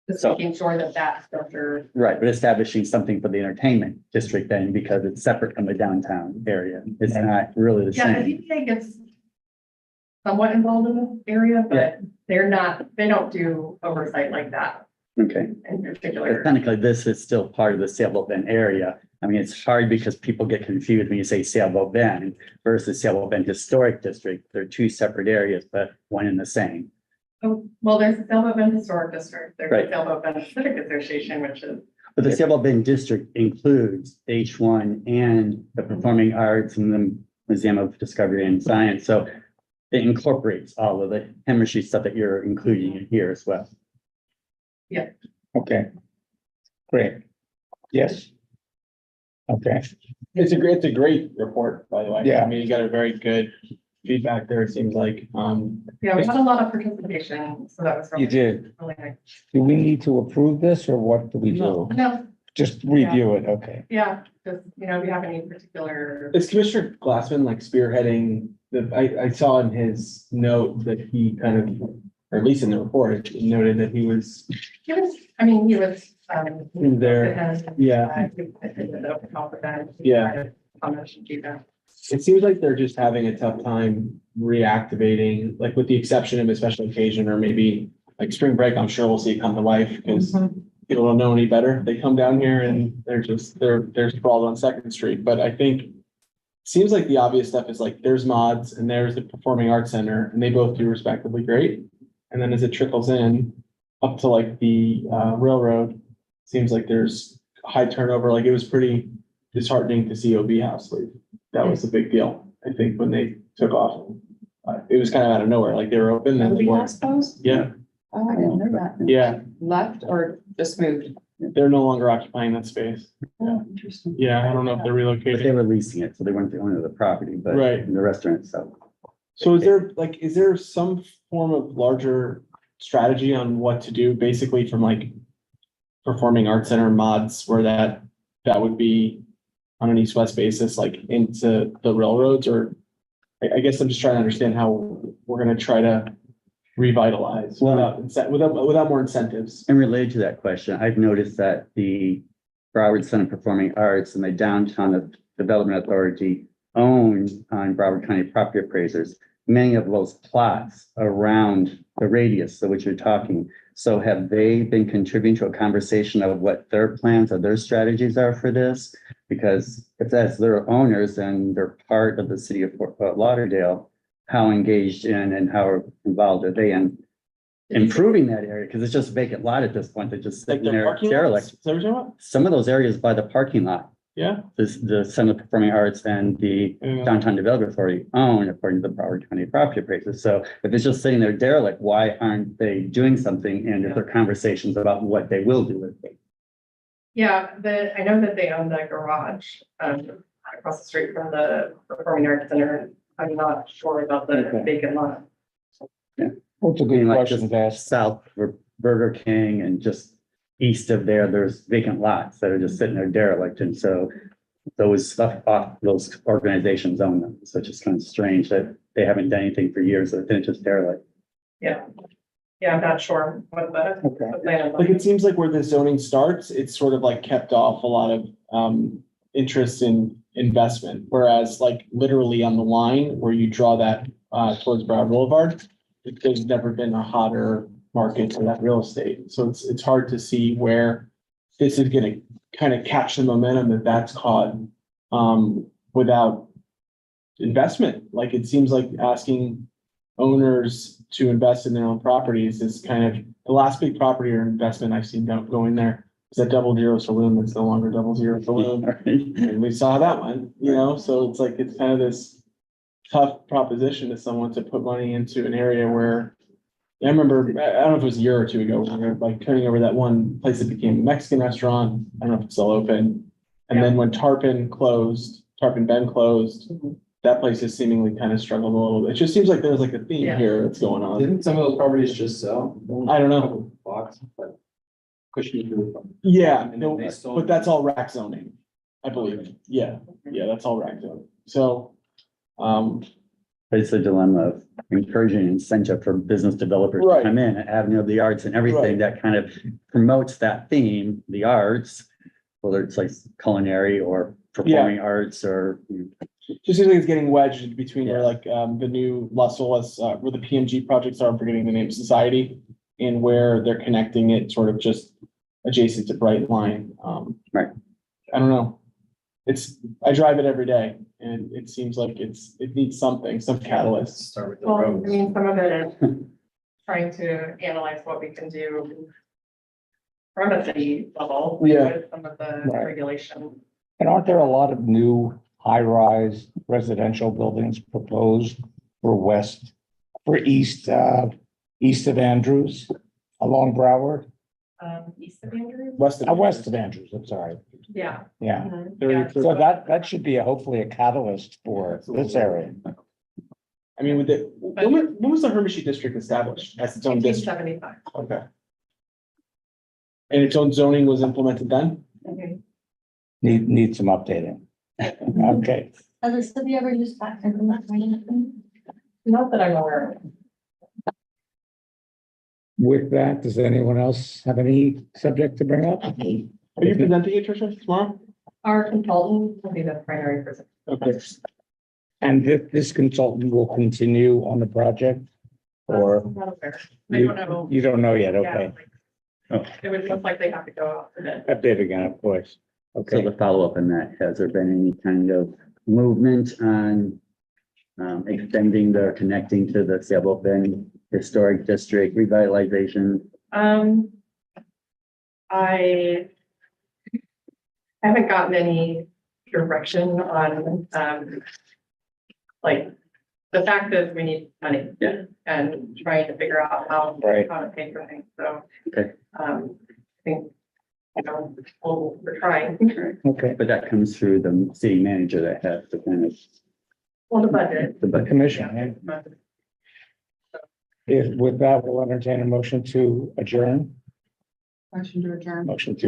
just So- making sure that that structure. Right, but establishing something for the entertainment district then, because it's separate from the downtown area. It's not really the Yeah, the same. DDA gets somewhat involved in this area, but they don't do oversight like that Okay. in But particular. technically, this is still part of the Sailboat Bend area. I mean, it's hard because people get confused when you say Sailboat Bend versus Sailboat Bend Historic District. They're two separate areas, but one and the same. Oh, well, there's the Sailboat Bend Historic District, there's Right. the Sailboat Bend Civic Association, which is, But the Sailboat Bend District includes H1 and the Performing Arts and the Museum of Discovery and Science. So it incorporates all of the Himmershey stuff that you're including in here as well. Okay. Great. Yes. Okay, It's a great report, by the way. Yeah. I mean, you got a very good feedback there, it seems like. yeah, we had a lot of participation, so that was you really, did. really nice. Do we need to approve this or what do we do? No, Just review it, okay. yeah, just, you know, if you have any particular, Is Commissioner Glassman like spearheading I saw in his note that he kind of or at least in the report, it noted that he was He was, I mean, he was, in there. Yeah. Yeah. It seems like they're just having a tough time reactivating, like with the exception of a special occasion or maybe like spring break, I'm sure we'll see it come to life because people don't know any better. They come down here and they're sprawled on Second Street. But I think seems like the obvious stuff is like there's mods and there's the Performing Arts Center and they both do respectively great. And then as it trickles in up to like the railroad, seems like there's high turnover. Like it was pretty disheartening to see OB House leave. That was a big deal, I think, when they took off. It was kind of out of nowhere, like they were open and they weren't. Yeah, Oh, I didn't know that. yeah, Left or just moved? they're no longer occupying that space. Oh, interesting. Yeah, I don't know if they're But they relocating. were leasing it, so they weren't the owner of the property, but Right. the restaurant itself. So is there some form of larger strategy on what to do, basically from like Performing Arts Center mods where that would be on an east-west basis, like into the railroads, or I guess I'm just trying to understand how we're gonna try to revitalize without more incentives. And related to that question, I've noticed that the Broward Center Performing Arts and the Downtown Development Authority own on Broward County property appraisers, many of those plots around the radius of which you're talking. So have they been contributing to a conversation of what their plans or their strategies are for this? Because if that's their owners and they're part of the city of Fort Lauderdale, how engaged in and how involved are they in improving that area? Because it's just a vacant lot at this point. They're just Like sitting the there parking lots? derelict. Is that what you're talking about? Some of those areas by the parking lot, Yeah. the Center of Performing Arts and the Yeah. Downtown Development Authority own according to the Broward County property appraisers. So if it's just sitting there derelict, why aren't they doing something? And if there are conversations about what they will do with it? Yeah, I know that they own the garage, across the street from the Performing Arts Center. I'm not sure about the Okay. vacant lot. Well, it's a good Like question just to ask. south of Burger King and just east of there, there's vacant lots that are just sitting there derelict. And so those stuff off, those organizations own them. So it's just kind of strange that they haven't done anything for years. So it's just derelict. Yeah. Yeah, I'm not sure what Okay. the plan is. Like, it seems like where the zoning starts, it's sort of like kept off a lot of interest in investment. Whereas like literally on the line where you draw that towards Broward Boulevard, there's never been a hotter market for that real estate. So it's hard to see where this is gonna kind of catch the momentum that's caught without investment. Like it seems like asking owners to invest in their own properties is kind of the last big property or investment I've seen going there. Is that Double Zero Saloon that's no longer Double Zero Saloon. And we saw that one, you know, so it's like, it's kind of this tough proposition to someone to put money into an area where. I remember, I don't know if it was a year or two ago, when we were like turning over that one place that became a Mexican restaurant. I don't know if it's still open. And then when Tarpon Bend closed, that place has seemingly kind of struggled a little bit. It just seems like there's like a theme Yeah. here that's going on. Didn't some of those properties just sell? I don't know. Blocks, but Cushing Group. Yeah, And no, they sold- but that's all rack zoning, I believe. Yeah, that's all rack zoning. So, It's a dilemma of encouraging incentive for business developers to Right. come in, an avenue of the arts and everything Right. that kind of promotes that theme, the arts. Whether it's like culinary or performing arts or, just seems like it's getting wedged between where Yeah. like, the new Las Olas, where the PMG projects are, I'm forgetting the name, Society. And where they're connecting it sort of just adjacent to Bright Line. Right. I don't know. I drive it every day and it seems like it needs something, some catalyst. Start with the Well, I roads. mean, some of it is trying to analyze what we can do from a city level. Yeah. With some of the Right. regulation. And aren't there a lot of new high-rise residential buildings proposed for east of Andrews along Broward? East of Andrews? West West of Andrews, I'm sorry. Yeah. Yeah. Mhm. Very Yeah. true. So that should be hopefully a catalyst for this area. I mean, when was the Hermishy district established as its own district? 1875. Okay. And its own zoning was implemented then? Mhm. Need some updating. Okay. Has the city ever used that? Not that I'm aware of. With that, does anyone else have any subject to bring up? Are you presenting it, Tricia, tomorrow? Our consultant will be the primary person. Okay. And this consultant will continue on the project? Or Not aware. I don't know. you don't know yet, Yeah, okay. like, Oh. It would most likely have to go out for bid. Update again, of course. So Okay, the follow-up on that, has there been any kind of movement on extending the connecting to the Saddle Bend Historic District revitalization? I haven't gotten any direction on, like, the fact is we need money. Yeah. And trying to figure out how, Right. how to pay for things, so. Okay. I think, we're trying. okay. But that comes through the city manager that has to kind of, Well, the budget. the The budget. commission, yeah. If, with that, we'll entertain a motion to adjourn. Motion to adjourn. Motion to